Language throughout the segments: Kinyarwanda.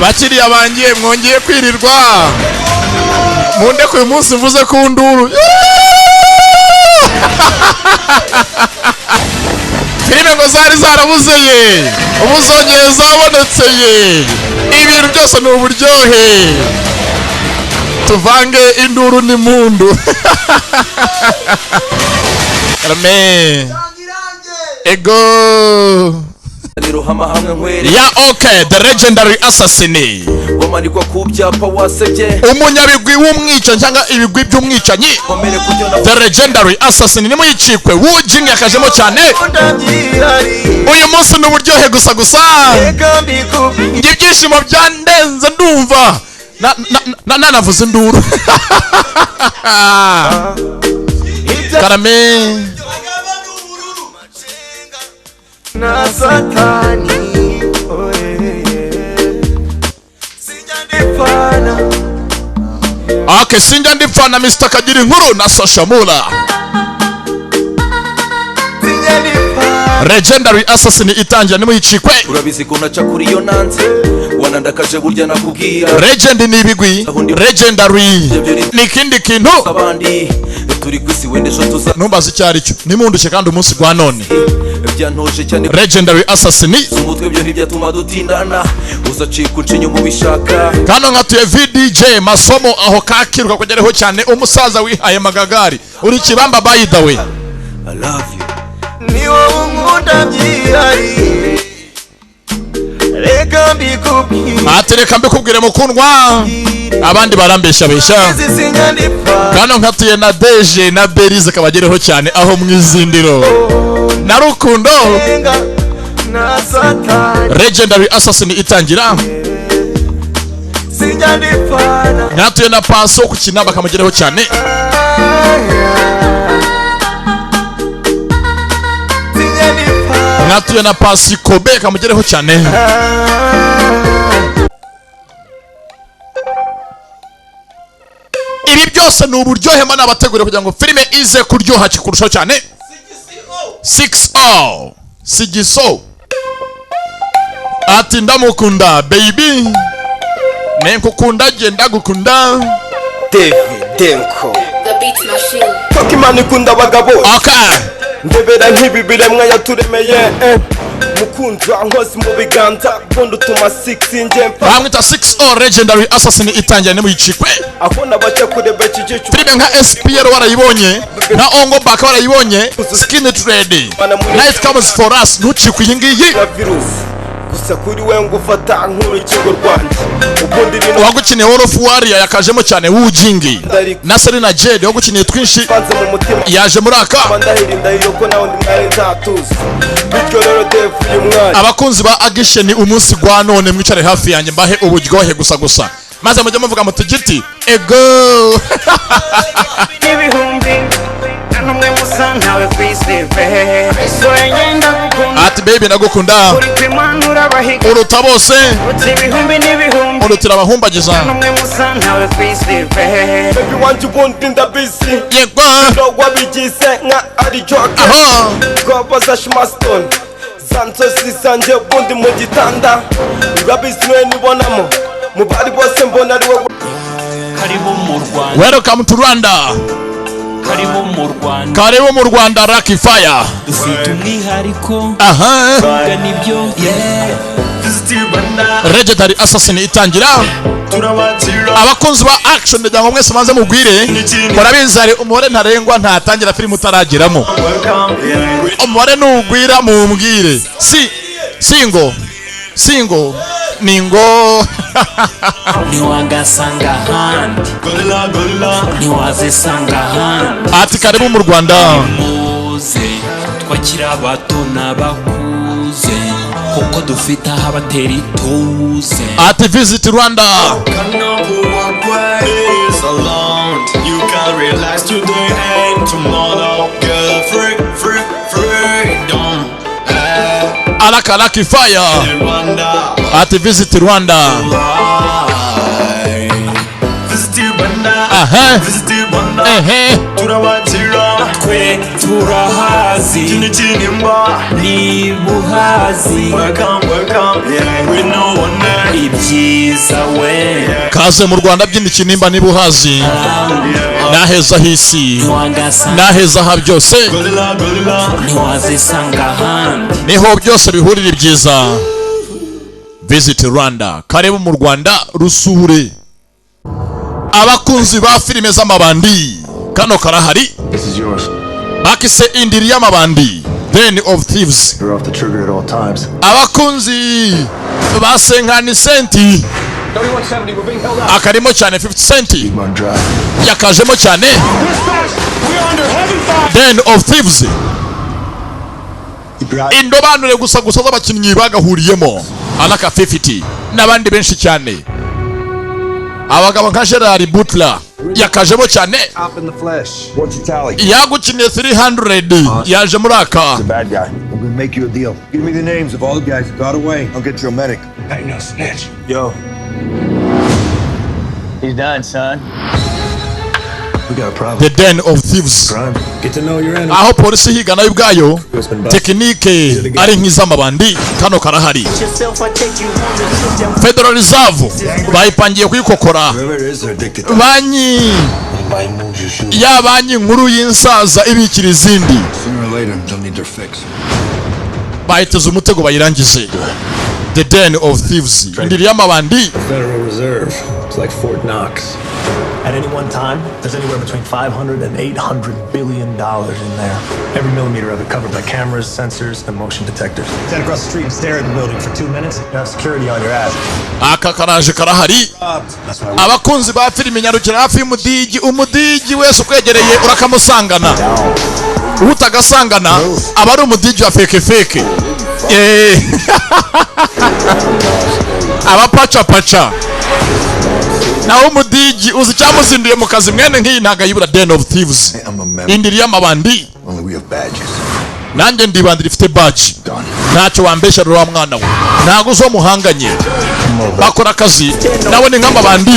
bakiriya bangiye mwongeye kwirirwa munde ku munsi mvuze ku nduru filime ngo zari zarabuze ye ubu zongeye zabonetse ye ibintu byose ni uburyohe tuvange induru n'impundu Amen. Ego. Yeah, okay, the legendary assassin. Umunyabigwi w'umwicanyi cyangwa ibigwi by'umwicanyi. The legendary assassin ni muyicikwe wujinga yakajemo cyane. Uyu munsi n'uburyohe gusa gusa. Ibyishimo byandenze ndumva. Navuze induru. Karame. Na satani sinjandipana. Okay, sinjandipana Mr. Kagira inkuru na Sashamula. Legendary assassin itangira ni muyicikwe. Urabizi ko naca kuri yo nanze wanandakaje burya nakubwira. Legend ni ibigwi, legendary ni kindi kintu. Abandi turi kwisi wende sho tuza. Numbaza icyari cyo. Nimunduke kandi umunsi gwa none. Byantoje cyane. Legendary assassin. Umutwe byo ntibyatuma dutindana. Uzacika uncinye mu bishaka. Kano nkatuye VDJ masomo aho kakiruka kugereho cyane umusaza wihaye magagari. Uri kibamba by the way. I love you. Niwo nkunda byihari. Reka mbikubwire. Atereka mbikubwire mukundwa. Abandi barambesha besha. Kano nkatuye na Deje na Berize kabagereho cyane aho mwizindiro. Na rukundo. Na satani. Legendary assassin itangira. Sinjandipana. Nkatuye na Paso ku kinaba kamagereho cyane. Nkatuye na Pasi Kobe kamugereho cyane. Ibi byose ni uburyohe mana abategure kugira ngo filime ize kuryoha kikurushaho cyane. 6-0 Sigiso ati ndamukunda baby nenkukunda genda gukunda Denko The beat machine. Pokemon ikunda bagabo. Okay. Ndebera nk'ibibiremwa yaturemeye mukundwa nkose mu biganza bondo tuma 6 njempa. Bamwita 6-0 legendary assassin itangira ni muyicikwe. Akona bacha kureba kigicu. Filime nka SPR warayibonye na Ongo Back warayibonye Skin Trade. Night comes for us ntucikwe iyi ngiyi. Gusa kuri we ngufata nk'urukingo rwanje. Ubundi ibintu wagukiniye World of Warrior yakajemo cyane wujingi. Na Serena Jade wagukiniye twinshi yaje muri aka. Ndahirinda yoko nawo ndi mwari nzatuza. Bityo rero Dave uyu mwari. Abakunzi ba Agisheni umunsi gwa none mwicare hafi yanjye mbahe uburyohe gusa gusa. Maze mujye muvuga muti giti ego. Numwe musa ntawe kwisive. Ati baby nagukunda. Uruta bose. Urutira abahumbagiza. Numwe musa ntawe kwisive. Everyone you want in the busy. Yego. Ndo wabigise nka ari joke. Gobaza Shmaston. Santos sanje bundi mu gitanda. Urabizi nwe nibonamo. Mubari bose mbona ari wowe. Karibu mu Rwanda. Welcome to Rwanda. Karibu mu Rwanda Rocky Fire. Dufite umwihariko. Aha. Nibyo. Legendary assassin itangira. Abakunzi ba action ndagira mwese manze mugwire. Murabizare umubare ntarengwa ntatangira filime utarageramo. Umubare nugwira mumbwire. Singo ningo. Niwagasanga handi. Niwazisanga handi. Ati karibu mu Rwanda. Muze twakira abato n'abakuze kuko dufite aho abatera ituze. Ati visit Rwanda. You can relax today and tomorrow. Girl, freedom. Alaka Fire. Ati visit Rwanda. Aha. Turabazira twe turahazi ni buhazi. Welcome yeah we know one ibyiza we kaze mu Rwanda byindi kinimba niba uhazi naheza hisi naheza ha byose ntiwazisanga ahandi niho byose bihurira ibyiza. Visit Rwanda, kareba mu Rwanda rusure abakunzi ba filime z'amabandi kano karahari bakise indiri y'amabandi Den of Thieves. Abakunzi ba Senkani Senti akarimo cyane 50 centi yakajemo cyane Den of Thieves. Indobanure gusa z'abakinnyi bagahuriyemo alaka 50 n'abandi benshi cyane. Abagabo nka Gerard Butler yakajemo cyane yagukinye 300 yaje muri aka. Make you a deal. Give me the names of all the guys who got away. I'll get you a medic. I ain't no snitch. Yo. He's done, son. We got a problem. The Den of Thieves. Crime. Get to know your enemy. Aho polisi higana y'ubwayo tekinike ari nk'iz'amabandi kano karahari. Federal Reserve bayipangiye kuyikokora banki ya banki nkuru y'insaza ibikira izindi bahiteze umutego bayirangize. The Den of Thieves indiri y'amabandi. Federal Reserve. It's like Fort Knox. At any one time, there's anywhere between $500 and $800 billion in there. Every millimeter of it covered by cameras, sensors, and motion detectors. Stand across the street and stare at the building for 2 minutes. You have security on your ass. Aka karaje karahari. Abakunzi ba filime nyarukira hafi umudigi wese ukwegereye urakamusangana. Utagasangana aba ari umudigi wa feke. Aba pacha. Naho umudigi uzi cyamuzinduye mu kazi mwene nk'iyi ntaga yibura Den of Thieves indiri y'amabandi. Nanjye ndibandira ifite badge ntacyo wambesha rwa mwana we ntago uzo muhanganye bakora akazi nawe ni nk'amabandi.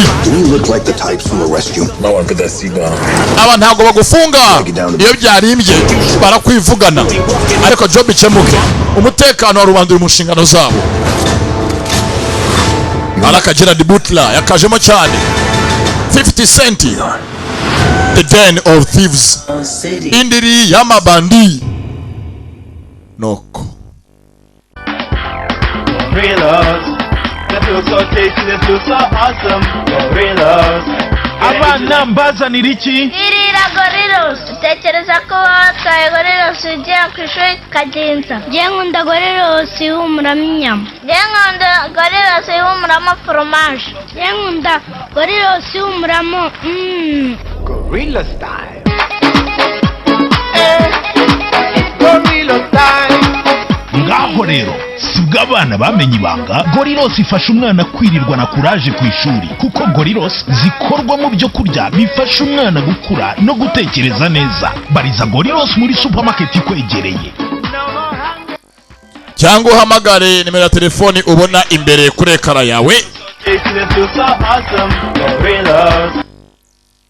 Aba ntago bagufunga iyo byarimbye barakwivugana ariko job ikemuke umutekano wa rubanda uri mu nshingano zabo. Alaka Gerard Butler yakajemo cyane 50 centi. The Den of Thieves indiri y'amabandi noko. Abana mbazanira iki? Irira Gorillos. Utekereza ko watwaye Gorillos ugiye ku ishuri kagenza? Njye nkunda Gorillos ihumuramo inyama. Njye nkunda Gorillos ihumuramo fromage. Njye nkunda Gorillos ihumuramo Gorilla style. Gorilla style. Ngaho rero sibwo abana bamenye ibanga Gorillos ifasha umwana kwirirwa na courage ku ishuri kuko Gorillos zikorwa mu byo kurya bifasha umwana gukura no gutekereza neza. Bariza Gorillos muri supermarket ikwegereye cyangwa uhamagare nimero ya telefoni ubona imbere kuri ekara yawe.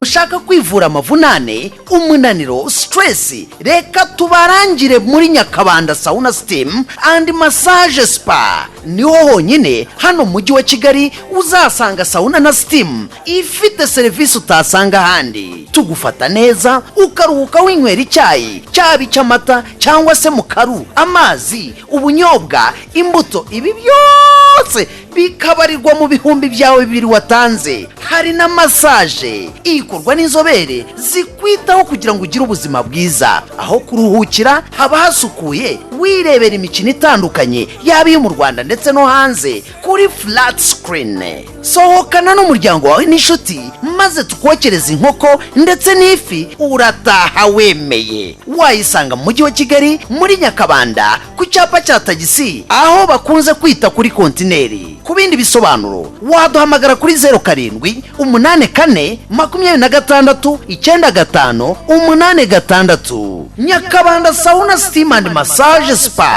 Ushaka kwivura amavunane, umunaniro, stress, reka tubarangire muri Nyakabanda Sauna Steam and Massage Spa. Niho honyine hano mu mujyi wa Kigali uzasanga sauna na steam ifite serivisi utasanga handi. Tugufata neza ukaruhuka winywera icyayi cyaba icy'amata cyangwa se mukaru, amazi, ubunyobwa, imbuto, ibi byose bikabarirwa mu bihumbi byawe bibiri watanze. Hari na massage ikorwa n'inzobere zikwitaho kugira ngo ugire ubuzima bwiza. Aho kuruhukira haba hasukuye, wirebera imikino itandukanye yaba iyo mu Rwanda ndetse no hanze kuri flat screen. Sohokana n'umuryango wawe n'inshuti maze tukokereza inkoko ndetse n'ifi urataha wemeye. Wayisanga mu mujyi wa Kigali muri Nyakabanda ku cyapa cya tagisi aho bakunze kwita kuri kontineri. Ku bindi bisobanuro waduhamagara kuri 0784269586. Nyakabanda Sauna Steam and Massage Spa,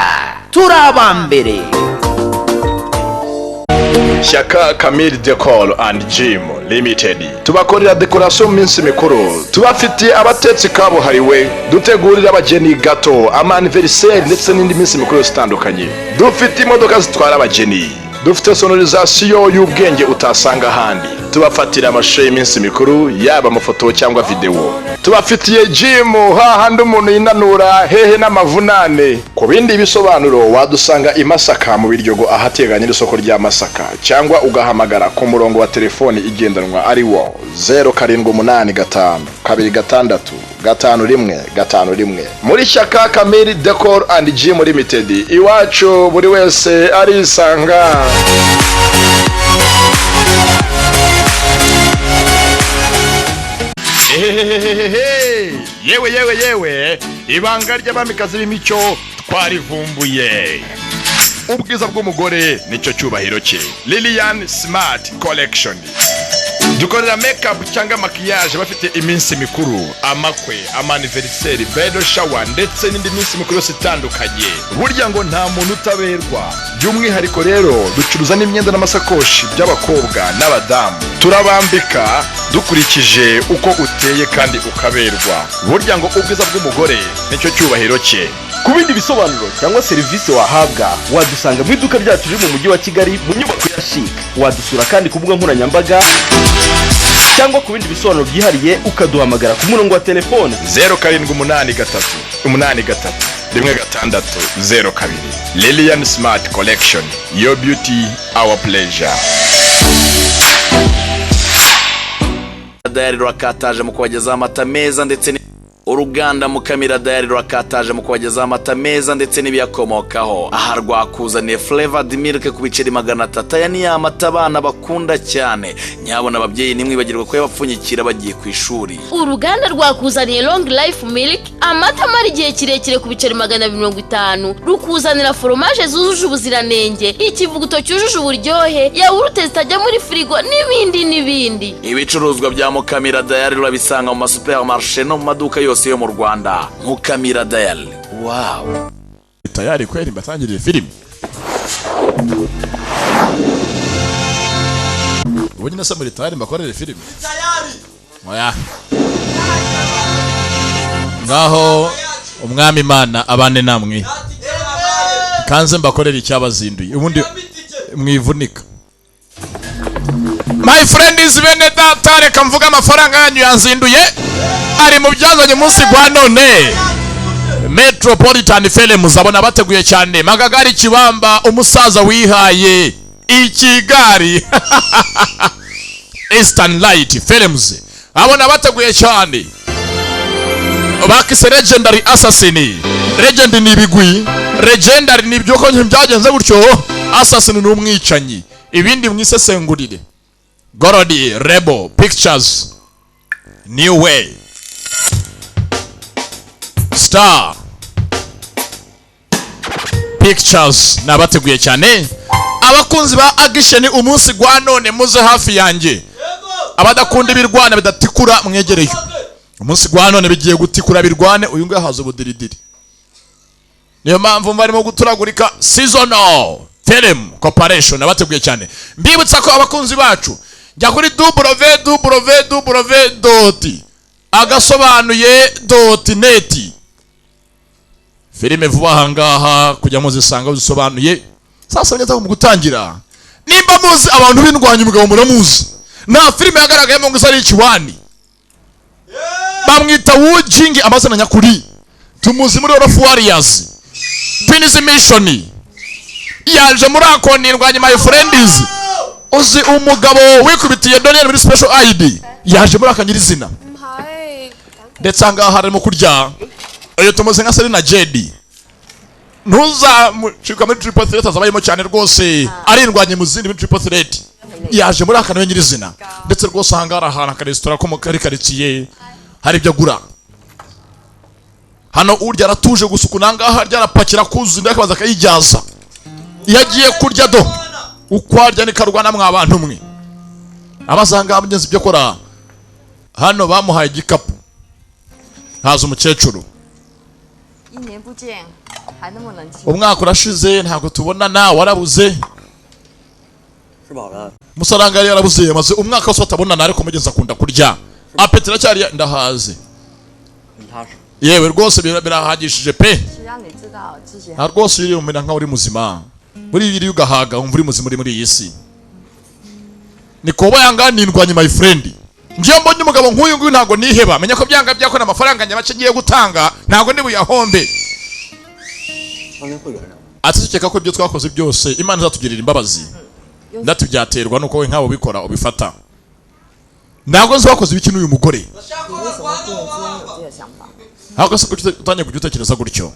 turabambere. Shaka Kamil Decor and Gym Limited tubakorera decoration minsi mikuru, tubafitiye abatetsi kabuhariwe, dutegurira abageni gato, ama anniversaire ndetse n'indi minsi mikuru zitandukanye. Dufite imodoka zitwara abageni dufite sonorizasiyo y'ubwenge utasanga ahandi. Tubafatira amashusho y'iminsi mikuru, yaba amafoto cyangwa video. Tubafitiye gym, hahandi umuntu yinanura hehe n'amavunane. Ku bindi bisobanuro wadusanga i Masaka mu Biryogo ahateganye n'isoko rya Masaka, cyangwa ugahamagara ku murongo wa telefoni igendanwa ari wo 0785 26 5151. Muri Shyaka Kamiri Decor and Gym Limited, iwacu buri wese arisanga. Yewe ibanga ry'abamikazi b'imico twarivumbuye. Ubwiza bw'umugore nicyo cyubahiro cye. Lilian Smart Collection dukorera makeup cyangwa maquillage bafite iminsi mikuru, amakwe, amaniversary, bridal shower ndetse n'indi minsi mikuru yose itandukanye. Burya ngo nta muntu utaberwa. By'umwihariko rero ducuruza n'imyenda n'amasakoshi by'abakobwa n'abadamu. Turabambika dukurikije uko uteye kandi ukaberwa. Burya ngo ubwiza bw'umugore nicyo cyubahiro cye. Ku bindi bisobanuro cyangwa serivisi wahabwa wadusanga mu iduka ryacu riri mu mujyi wa Kigali mu nyubako ya Chic. Wadusura kandi ku mbuga nkoranyambaga cyangwa ku bindi bisobanuro byihariye ukaduhamagara ku murongo wa telefone 0783 83 Lilian Smart Collection, your beauty, our pleasure. Dayari rakataje mu kubagezaho amata meza ndetse uruganda Mukamira Dayari rakataje mu kubagezaho amata meza ndetse n'ibiyakomokaho. Aha rwakuzaniye flavored milk ku biceri 300. Aya ni amata abana bakunda cyane. Nyabona ababyeyi nimwibagirwe ko yabapfunyikira bagiye ku ishuri. Uruganda rwakuzaniye long life milk, amata mara igihe kirekire ku biceri 250. Rukuzanira fromage zujuje ubuziranenge, ikivuguto cyujuje uburyohe, yawurute zitajya muri frigo n'ibindi. Ibicuruzwa bya Mukamira Dayari urabisanga mu masupermarché no mu maduka yose yo mu Rwanda. Mukamira Dayari. Wow. Tayari kweli mbatangiriye filimi. Ubu nyine samuri tayari mbakorere filimi. Tayari. Oya. Ngaho umwami Imana abane namwe. Kanze mbakorere icyabazinduye. Ubundi mwivunika. My friend is bene data, reka mvuga amafaranga yanyu yanzinduye ari mu byazanye umunsi gwa none. Metropolitan Films abona bateguye cyane Magagari Kibamba umusaza wihaye ikigari. Eastern Light Films abona bateguye cyane bakise Legendary Assassin. Legend ni bigwi, Legendary ni byo ko byagenze gutyo, Assassin ni umwicanyi. Ibindi mwisesengurire. Gorody Rebel Pictures, New Way, Star Pictures nabateguye cyane. Abakunzi ba Action umunsi gwa none muze hafi yanjye. Abadakunda ibirwana bidatikura mwegereyo. Umunsi gwa none bigiye gutikura birwane, uyu ngo hazo budiridiri. Niyo mpamvu barimo guturagurika seasonal film corporation nabateguye cyane. Mbibutsa ko abakunzi bacu jya kuri www.agasobanuye.net. Filime vuba hangaha kujya muzisanga uzisobanuye. Sasa ngeze mu gutangira. Nimba muzi abantu bindwanya umugabo muramuzi. Na filime yagaragaye mu ngusari ikiwani. Bamwita Wu Jing amazina nyakuri. Tumuzi muri Rough Warriors. Twins Mission. Yaje muri akonirwanya my friends. Uzi umugabo wikubitiye Daniel muri Special ID yaje muri akanyirizina ndetse anga harimo kurya iyo tumuze nka Selena Jedi ntuza mucika muri triple threat azabayimo cyane rwose arindwanye mu zindi muri triple threat yaje muri akanwe nyirizina ndetse rwose hangara ahantu akaresitora ko mu karitsiye hari ibyo gura hano urya aratuje gusukunanga harya arapakira kuzi ndakabaza kayijyaza yagiye kurya do ukwarya ni karwana mwabantu mwe abazanga abagenzi byo kora hano bamuhaye igikapu haza umukecuru umwaka urashize ntabwo tubonana warabuze musaranga yarabuze maze umwaka wose batabonana ariko mugenzi akunda kurya apetira cyari ndahaze yewe rwose birahagishije pe rwose uri umena nka uri muzima muri bibiri ugahaga umva uri muzima muri iyi si. Ni koba yanga nindwanye my friend. Ngiye mbonye umugabo nk'uyu nguyu ntago niheba, menya ko byanga byakora amafaranga nyabace ngiye gutanga ntago ndi buyahombe. Atukeka ko ibyo twakoze byose Imana izatugirira imbabazi. Ndatubyaterwa nuko we nkabo bikora ubifata. Ntago nzi wakoze ibiki n'uyu mugore. Ntago se utanye kujutekereza gutyo.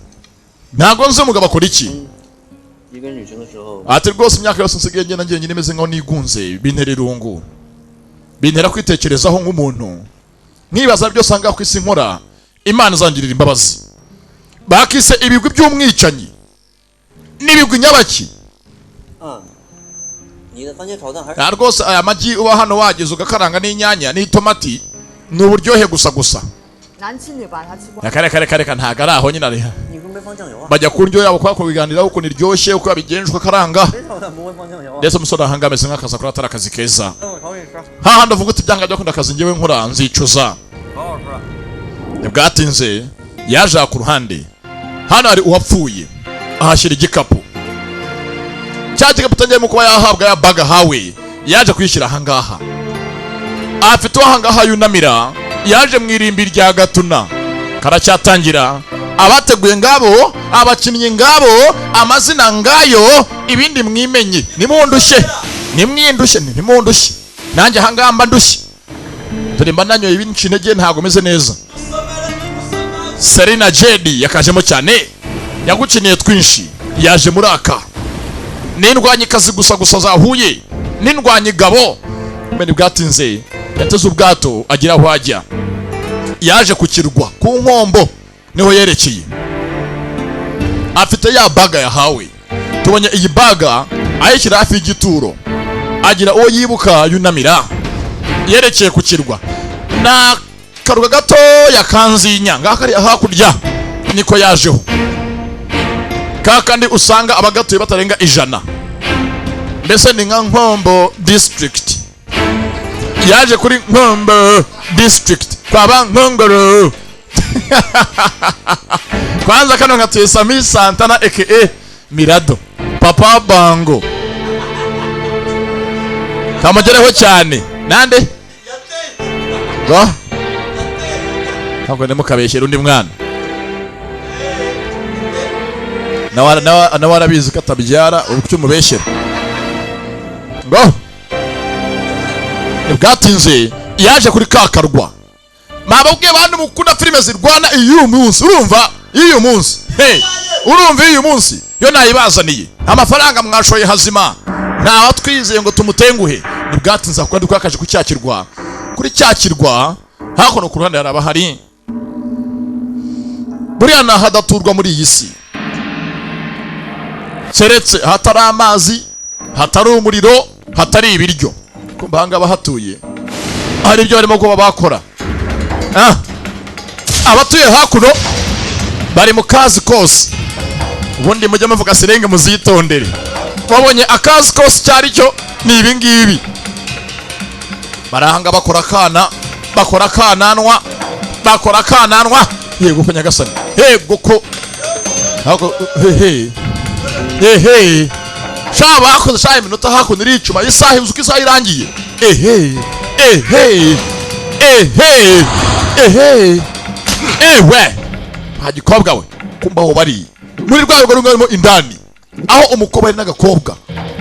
Ntago nzi umugabo akora iki. Ati rwose imyaka yose nsigaye ngenda ngiye nimeze nkaho nigunze bintera irungu. Bintera kwitekerezaho nk'umuntu. Nkibaza byose anga ku isi nkora Imana izangirira imbabazi. Bakise ibigwi by'umwicanyi. N'ibigwi nyabaki. Rwose aya magi uba hano wageze ugakaranga n'inyanya n'itomati ni uburyohe gusa. Kare ntago ari aho nyine ari. Bajya ku ndyo yabo kwa kubiganiraho uko niryoshye uko yabigenjwe karanga. Ndetse umusore ahanga ameze nk'akazi akora atari akazi keza. Hahandi uvuga uti byanga byo kunda akazi ngewe nkora nzicuza. Bwatinze yaje ku ruhande. Hano ari uwapfuye ahashyira igikapu. Cya gikapu tangiye mu kuba yahabwa ya baga hawe yaje kwishyira ahangaha. Afite ahangaha yunamira yaje mwirimbi rya Gatuna. Karacyatangira abateguye ngabo abakinnyi ngabo amazina ngayo ibindi mwimenye nimundushe nimwindushye nanjye hangamba ndushye dore mba nanyoye ibinci intege ntago meze neza. Serena Jedi yakajemo cyane yaguciniye twinshi yaje muraka n'indwanyi kazi gusa zahuye n'indwanyi gabo mbe bwatinze yateze ubwato agira aho ajya yaje kukirwa ku nkombo niho yerekeye. Afite ya baga yahawe tubonye iyi baga ayishyira hafi y'igituro agira uwo yibuka yunamira yerekeye kukirwa na karuga gato yakanzinya ngaka ari hakurya niko yajeho kakandi usanga abagatuye batarenga 100 mbese ni nka Nkombo district yaje kuri Nkombo district kwaba Nkongoro. Kwanza kano ngatuye Sami Santana aka Mirado Papa Bango kamugereho cyane nande go ntabwo ndimo kabeshyera undi mwana nawe arabizi ko atabyara ubucyo mubeshyera ngo bwatinze yaje kuri kakarwa. Mababwiye bantu mukunda filime zirwana iyo munsi urumva iyo munsi urumva iyo munsi yo nayibazaniye amafaranga mwashoye hazima ntawa twizeye ngo tumutenguhe. Nibwatinze akora dukakaje ku cyakirwa kuri cyakirwa hakono ku ruhande haraba hari buriya hadaturwa muri iyi si seretse hatari amazi hatari umuriro hatari ibiryo kumba hanga bahatuye hari ibyo barimo kuba bakora. Abatuye hakuno bari mu kazi kose ubundi mujye muvuga serenge muzitondere babonye akazi kose cyari cyo ni ibi ngibi barahanga bakora kananwa yego ko nyagasani yego ko shaba hakoze shaye minota hakuno iri icuma isaha uzuka isaha irangiye we hagikobwa we kumbaho bari muri rwego rungamo indani aho umukobwa ari n'agakobwa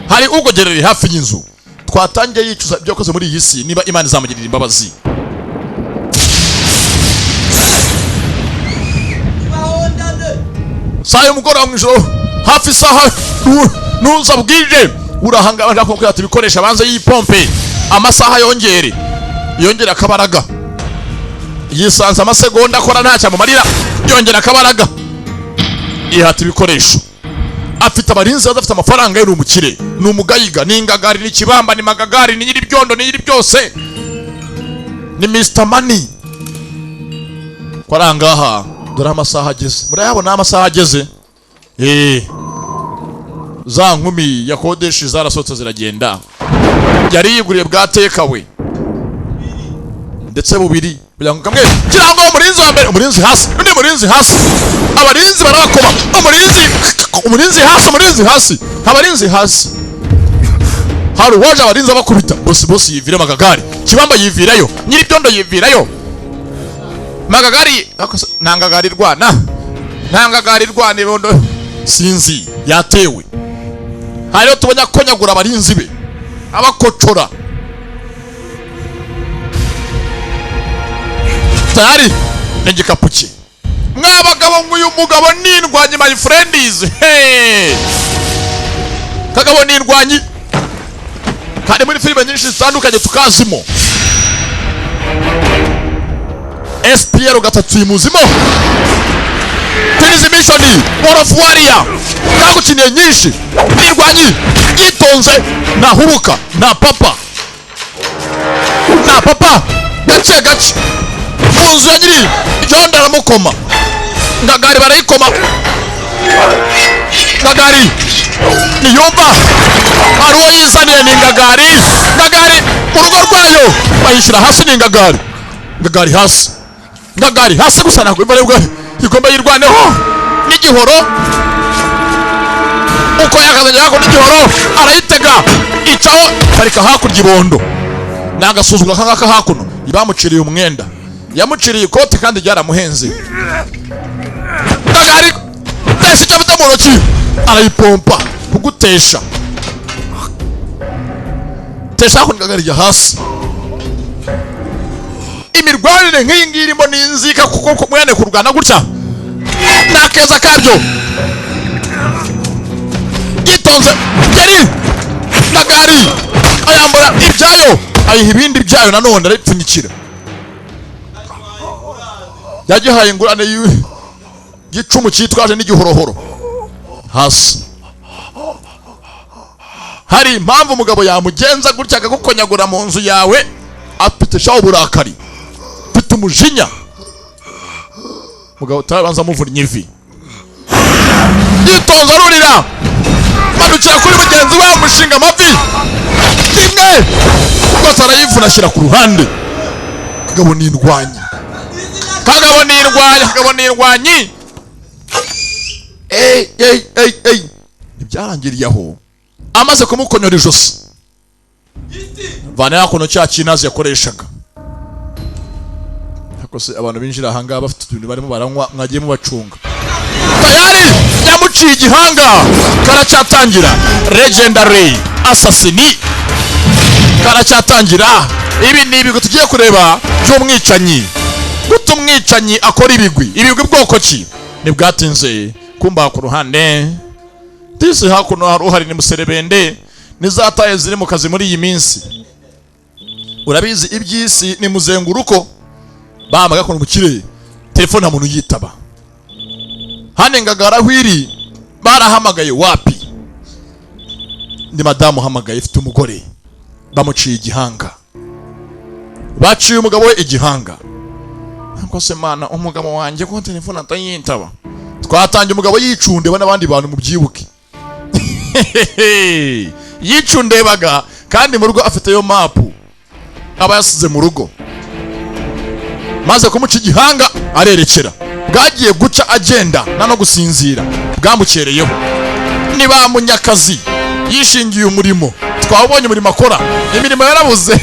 hari ugogerere hafi y'inzu twatangiye yicuza ibyo yakoze muri iyi si niba Imana izamugirira imbabazi. Saa y'umugoroba mu ijoro hafi isaha nuza bwije urahanga bashaka ko kwata ibikoresha banze y'ipompe amasaha yongere akabaraga yisanze amasegonda akora ntacyo amumarira yongera akabaraga ihata ibikoresho. Afite abarinzi badafite amafaranga yari umukire ni umugayiga ni ingagari ni kibamba ni magagari ni nyiri byondo ni nyiri byose ni Mr Money. Kwarangaha dore amasaha ageze murayabona amasaha ageze za nkumi yakodesha zarasohotse ziragenda yari yiguriye bwatekawe ndetse bubiri kugira ngo kamwe kirango umurinzi wa mbere umurinzi hasi undi murinzi hasi abarinzi barakoma umurinzi hasi abarinzi hasi hari uwaje abarinzi abakubita bosi yivira Magagari Kibamba yivirayo nyiri byondo yivirayo Magagari ntangagari rwana ibondo sinzi yatewe hariyo tubanya konyagura abarinzi be abakocora tayari n'igikapu cye mwabagabo nk'uyu mugabo n'indwanyi my friends kagabo n'indwanyi kandi muri filime nyinshi zitandukanye tukazimo SPR gatatu imuzimo Twinizi mission War of Warrior kagukiniye nyinshi n'indwanyi yitonze nahubuka na papa gace munzu ya nyiri John aramukoma Ngagari barayikoma Ngagari niyumva hari uwo yizaniye ni Ngagari urugo rwayo bayishyira hasi ni Ngagari hasi gusa ntabwo igomba yirwaneho n'igihoro uko yakazanye yako n'igihoro arayitega icaho karika hakurya ibondo nagasuzugura kangaka hakuno ibamuciriye umwenda yamuciriye ikote kandi ryaramuhenze Ngagari tese icyo afite mu ntoki arayipompa kugutesha hakuno Ngagari ya hasi imirwanire nk'iyi ngiyi irimo n'inzika kuko mwene kurwana gutya nakeza kabyo yitonze yari Ngagari ayambura ibyayo ayiha ibindi byayo nanone arayipfunyikira yagihaye ingurane y'icumu cyitwaje n'igihorohoro hasi hari impamvu umugabo yamugenza gutya akagukonyagura mu nzu yawe afite shaho uburakari afite umujinya mugabo utabanza amuvunnye ivi yitonze arurira manukira kuri mugenzi we umushinga amavi rimwe rwose arayivuna ashyira ku ruhande kagabo n'indwanyi ntibyarangiriye aho amaze kumukonyora ijosi vana yakuno cya kinazi yakoreshaga kose abantu binjira ahangaha bafite ibintu barimo baranywa mwagiye mubacunga tayari yamuciye igihanga karacyatangira legendary assassin karacyatangira ibi ni ibigwi tugiye kureba by'umwicanyi guta umwicanyi akora ibigwi bwoko ki nibwatinze kumba ku ruhande disi hakuno hari uhari ni muserebende nizataye ziri mu kazi muri iyi minsi urabizi ibyisi ni muzenguruko bamaga kono mukire telefone muntu yitaba hane Ngagara hwiri barahamagaye wapi ndi madamu hamagaye ifite umugore bamuciye igihanga baciye umugabo we igihanga nko se mana umugabo wanjye ko telefone atayitaba twatangiye umugabo yicunde n'abandi bantu mu byibuke yicundebaga kandi mu rugo afite yo mapu aba yasize mu rugo maze kumuca igihanga arerekera bwagiye guca agenda no gusinzira bwamukereyeho niba munyakazi yishingiye umurimo twabonye umurimo akora imirimo yarabuze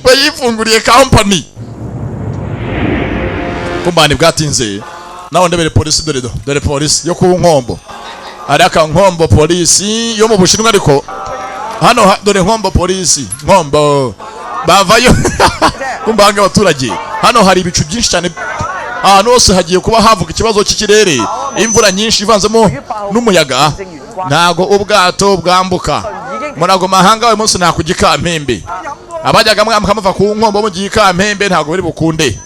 bayifunguriye company kumbani bwatinze naho ndebere polisi dore polisi yo ku nkombo araka nkombo polisi yo mu Bushinwa ariko hano dore nkombo polisi nkombo bavayo kumbange abaturage hano hari ibicu byinshi cyane ahantu hose hagiye kuba havuga ikibazo cy'ikirere imvura nyinshi ivanzemo n'umuyaga ntago ubwato bwambuka murago mahanga we munsi nakugikampembe abajyaga mwambuka muva ku nkombo mu gikampembe ntago bari bukunde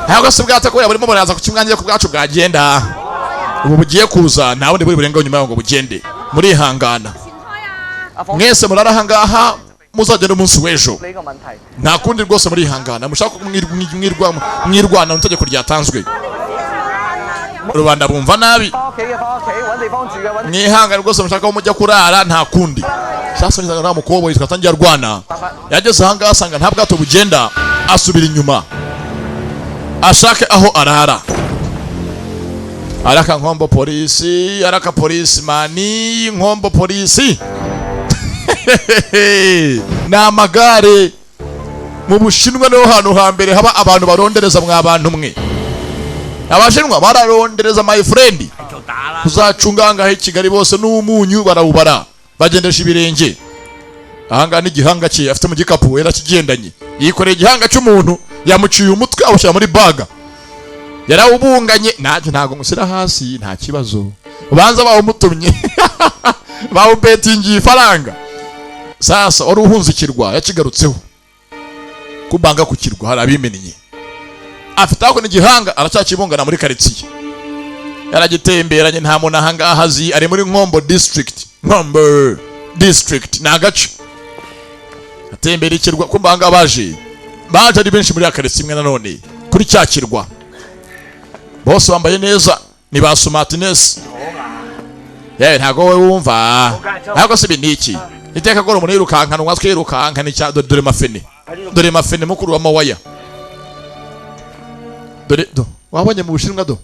ntago se bwata ko yaburimo baraza ku kimwanya ku bwacu bwagenda ubu bugiye kuza nawe ndi buri burenga nyuma ngo bugende muri hangana mwese murarahangaha muzagenda umunsi w'ejo nta kundi rwose muri hangana mushaka mwirwana n'utegeko ryatanzwe rubanda bumva nabi mwihangana rwose mushaka mujya kurara nta kundi cyasonizaga nta mukobwa yitwa tangiye arwana yageze ahangaha asanga nta bwato bugenda asubira inyuma ashake aho arara araka nkombo polisi, araka polisi mani, nkombo polisi. Ni amagare. Mu Bushinwa niho hantu hambere haba abantu barondereza mwa bantu mwe. Abashinwa bararondereza my friend. Kuzacunganga he Kigali bose n'umunyu barawubara. Bagendesha ibirenge. Ahanga ni gihanga cye afite mu gikapu era kigendanye. Yikoreye igihanga cy'umuntu yamuciye umutwe awushyira muri baga. Yarawubunganye ntago ngusira hasi nta kibazo. Ubanza bawumutumye. Bawubetingiye ifaranga. Sasa oruhunzikirwa yakigarutseho. Kubanga kukirwa harabimennye. Afite ako ni gihanga aracyakibungana muri karitsiye. Yaragitemberanye nta muntu ahangaha azi ari muri Nkombo district. Nkombo district nagace. Atembera ikirwa kumbanga baje ari benshi muri akaretse imwe nanone kuri cyakirwa. Bose bambaye neza ni ba smartness. Yewe ntago we wumva. Ntago sibi niki. Iteka goro umuntu yirukankana umwatwe yirukankana cya dore mafene. Dore mafene mukuru wa mawaya. Dore wabonye mu Bushinwa do.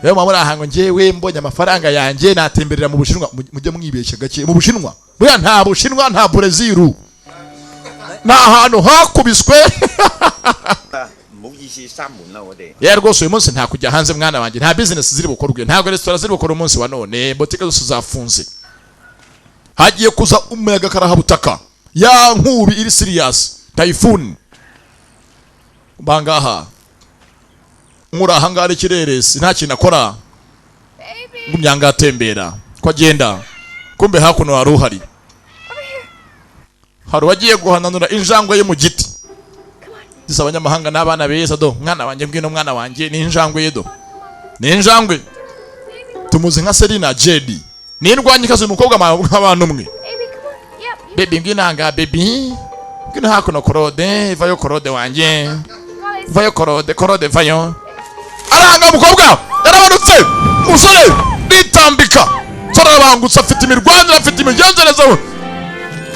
Yewe mama rahango njewe mbonye amafaranga yanjye natemberera mu Bushinwa mujye mwibeshya gake mu Bushinwa. Buya nta Bushinwa nta Brazil. Na hano hakubiswe. Ya rwose uyu munsi nta kujya hanze mwana wanjye nta business ziri bukorwe ntabwo restaurant ziri bukora umunsi wa none boutique zose zafunze. Hagiye kuza umuyaga karahabutaka ya nkubi iri serious typhoon. Bangaha nkura hangare kireresi nta kintu akora ngumyanga atembera ko agenda kumbe hakuno haruhari hari wagiye guhananura injangwe ye mu giti. Disa abanyamahanga n'abana beza do mwana wanjye mbwino mwana wanjye ni injangwe ye do ni injangwe tumuzi nka Selina Jedi ni indwanyi kazi umukobwa abantu mwe baby mbwinanga baby mbwino hakuno korode vayo korode wanjye vayo korode vayo aranga umukobwa yarabanutse musore bitambika sora bangutse afite imirwanire afite imigenzereza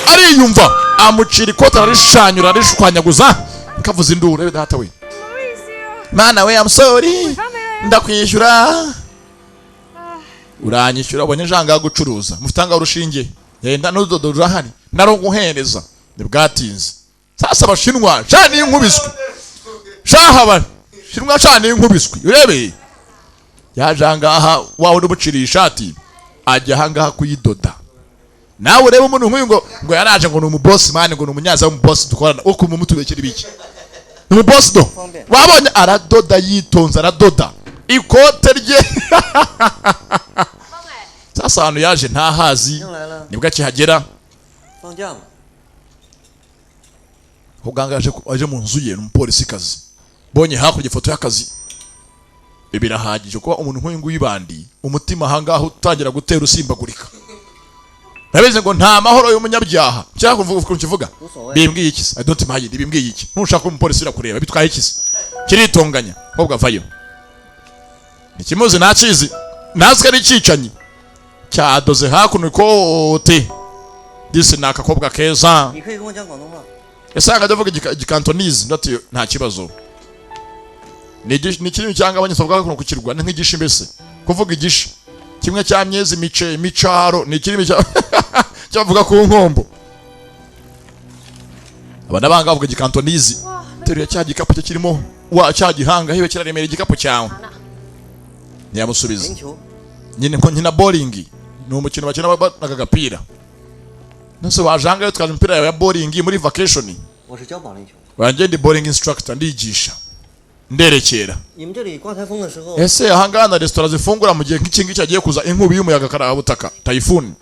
ariyumva amucira ikota arishanyura arishwanyaguza kavuza induru rebe data we mana we I'm sorry ndakwishyura uranyishyura ubonye janga gucuruza mufitanga urushinge yenda n'udodo rurahari naronguhereza nibwatinze sasa abashinwa cyane inkubiswe shahaba shinwa cyane inkubiswe urebe yajanga aha wawe n'ubuciri ishati ajya hangaha kuyidoda. Nawe ureba umuntu nk'uyu ngo yaraje ngo ni umuboss man ngo ni umunyaza w'umuboss dukorana uko mu mutubekera ibiki. Ni umuboss do. Wabonye aradoda yitonza aradoda. Ikote rye. Sasa hano yaje nta hazi nibwo akihagera. Uganga aje mu nzu ye n'umupolisi kazi. Bonye hakurya ifoto y'akazi. Birahagije kuba umuntu nk'uyu nguyu yibandi umutima hangaho utangira gutera usimbagurika. Nabeze ngo nta mahoro y'umunyabyaha cyangwa kuvuga uko kivuga bimbwiye iki I don't mind bimbwiye iki ntushaka umupolisi irakureba bitwaye iki kiritonganya kobwa vayo ikimuzi nacizi nazwe ari cicanye cyadoze hakuno ikote disi nakakobwa keza esanga ndavuga igikantonese ndati nta kibazo ni kintu cyangwa abanyasovuga kuno kukirwa nk'igishi mbese kuvuga igishi kimwe cya myezi micaro ni kirimi cyavuga ku nkombo abana banga bavuga igikantonese teruye cya gikapu cye kirimo wa cya gihanga hiwe kiraremera igikapu cyawe ntiyamusubiza nyine nko nkina bowling ni umukino bakina n'agapira nose wajanga twaje umupira ya bowling muri vacation wanjye bowling instructor ndigisha nderekera ese ahangana restaurant zifungura mu gihe nk'iki ngiki agiye kuza inkubi y'umuyaga karahabutaka typhoon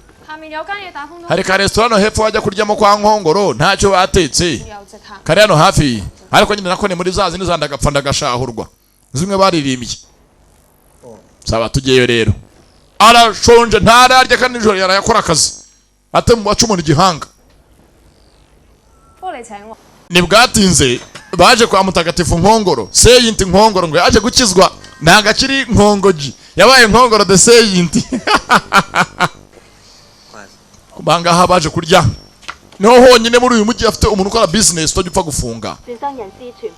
hari ka restaurant hepfo wajya kuryamo kwa Nkongoro ntacyo batetse kare hano hafi ariko nyine nako ni muri za zindi zandagapfa ndagashahurwa zimwe baririmbye saba tugeyo rero arashonje ntararya kandi nijoro yarayakora akazi ate mu bacu mu gihanga nibwatinze baje kwa mutagatifu Nkongoro seyinti Nkongoro ngo yaje gukizwa nanga kiri Nkongoji yabaye Nkongoro de seyinti kubanga habaje kurya niho honyine muri uyu mujyi afite umuntu ukora business utajya upfa gufunga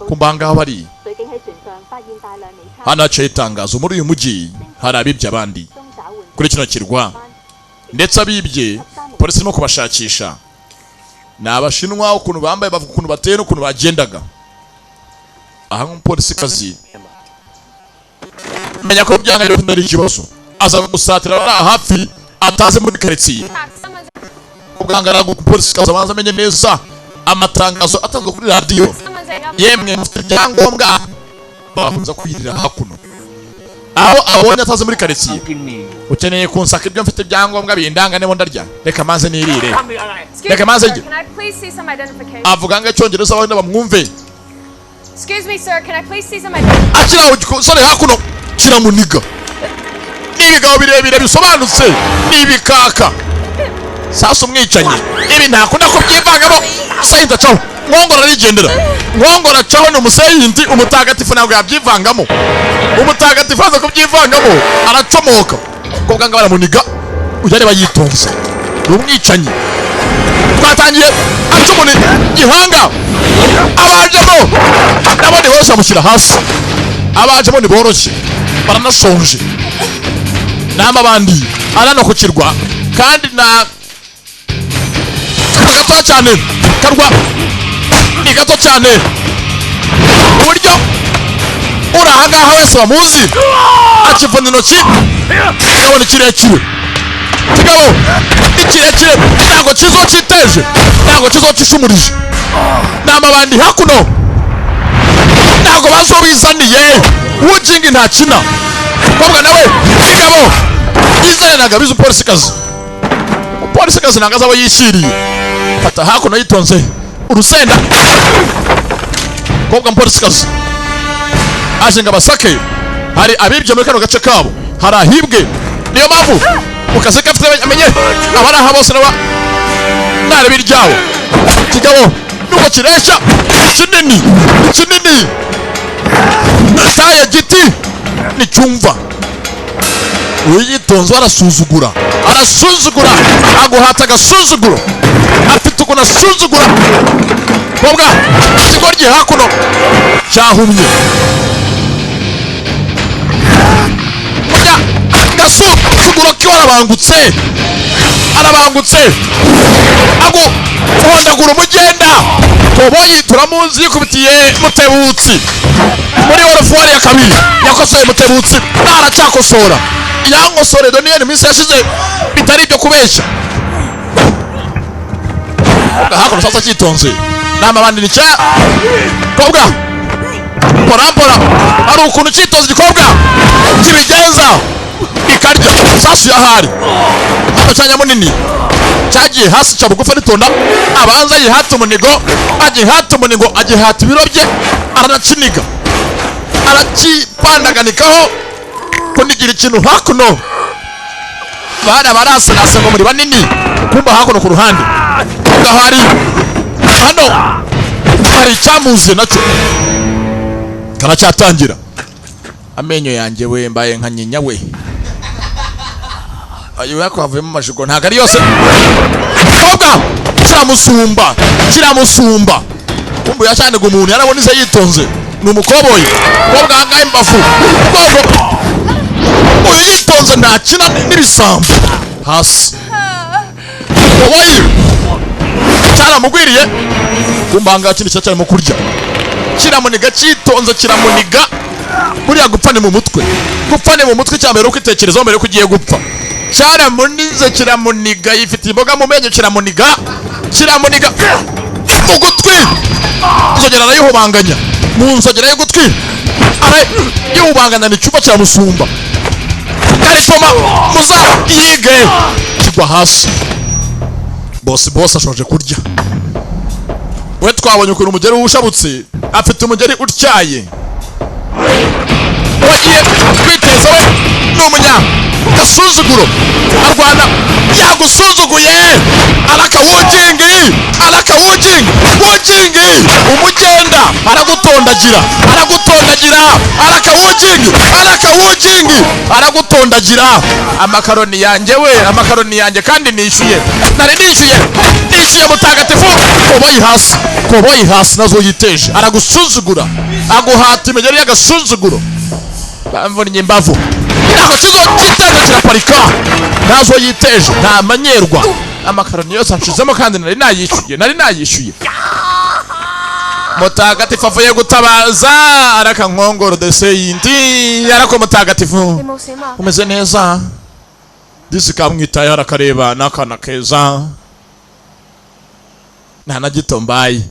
kumbanga aho bari hano haciye itangazo muri uyu mujyi hari abibye abandi kuri kino kirwa ndetse abibye polisi irimo kubashakisha ni abashinwa ukuntu bambaye bavuga ukuntu bateye n'ukuntu bagendaga aha nk'umupolisi kazi menya ko byanga rero ari ikibazo aza gusatira ari hafi ataze muri karitsiye ubwangara umupolisi kazi abanza amenye neza amatangazo atangwa kuri radiyo yemwe mufite ibyangombwa bakunze kwirira hakuno aho abonye ataze muri karitsiye ukeneye kunsaka ibyo mfite ibyangombwa bindanga nebo ndarya reka manze nirire reka manze njye avuga ngo icyongereza abandi bamwumve. Excuse me, sir. Can I please see some identification? Akira sore hakuno kiramuniga n'ibigabo birebire bisobanutse n'ibikaka sasa umwicanye ibi ntakunda ko byivangamo sayinda caho mwongora arigendera mwongora caho ni umusayindi umutagatifu ntabwo yabyivangamo umutagatifu aza kubyivangamo aracomoka ko bwanga baramuniga ujyare bayitonze n'umwicanyi twatangiye acumuni gihanga abajemo nabone bose bamushyira hasi abajemo ni boroshye baranashonje nama bandi arano kukirwa kandi na gato cyane karwa ni gato cyane uburyo urahangaha wese bamuzi akivuna intoki kigabo ni kirekire kigabo ni kirekire ntabwo kizociteje ntabwo kizocishumurije nama bandi hakuno ntabwo bazobizaniye ujingi ntakina kobwa nawe kigabo izane nagabiza umupolisikazi umupolisikazi ntabwo azaba yishyiriye fata hakuno yitonze urusenda kobwa umupolisikazi aje ngo abasake hari abibye muri kano gace kabo hari ahibwe niyo mpamvu mukazi gafite amenye abari aha bose naba narebe iryawo kigabo nuko kiresha kinini taye giti ni cyumva uyitonze arasuzugura aguhata agasuzuguro afite ukuntu asuzugura kobwa ikigoryi hakuno cyahumye gasuzuguro kiwe arabangutse ago kuhondagura umugenda toboyi turamuzi yikubitiye Mutebutsi muri orofori ya kabiri yakosoye Mutebutsi aracyakosora yankosore Daniel iminsi yashize bitari ibyo kubeshya hakuno sasa cyitonze nama bandi ni cya kobwa porambora ari ukuntu cyitonze gikobwa kibigenza ikarya sasu yahari hano cyanya munini cyagiye hasi cya bugufa nitonda abanza yihata umunigo agihata ibiro bye aranaciniga arakipandaganikaho kundigira ikintu hakuno bana barasarasa ngo muri banini kumba hakuno ku ruhande gahari hano hari icyamuze nacyo karacyatangira amenyo yanjye we mbaye nka nyinya we ayo yakwavuyemo amajigo ntago ari yose kobwa kiramusumba kumbu yacaniga umuntu yarabonize yitonze ni umukoboyi kobwa hangaye imbavu kobwa uyu yitonze ntakina n'ibisambo hasi koboyi cyaramugwiriye kumba hangaye kindi cyarimo kurya kiramuniga cyitonze kiramuniga buriya gupfa ni mu mutwe cyambere uko itekerezaho mbere yuko ugiye gupfa cyaramunize kiramuniga yifitiye imboga mu menyo kiramuniga mu gutwi inzogera arayihubanganya mu nzogera y'ugutwi arayihubanganya ni icyumba kiramusumba karitoma muza yige kigwa hasi bose ashoje kurya we twabonye ukuntu umugeri ushabutse afite umugeri utyaye wagiye kwiteza we n'umunya gasuzuguro arwana yagusuzuguye arakawujingi umugenda aragutondagira aragutondagira amakaroni yanjye we amakaroni yanjye kandi nishyuye nishyuye mutagatifu koboyi hasi nazo yiteje aragusuzugura aguhata imigeri y'agasuzuguro bamvunnye imbavu ntabwo kizogiteza kiraparika nazo yiteje nta manyerwa amakaroni yose anshizemo kandi nari nayishyuye mutagatifu avuye gutabaza arakankongoro deseyindi arako mutagatifu umeze neza disi kamwitaye arakareba n'akana keza nta na gito mbaye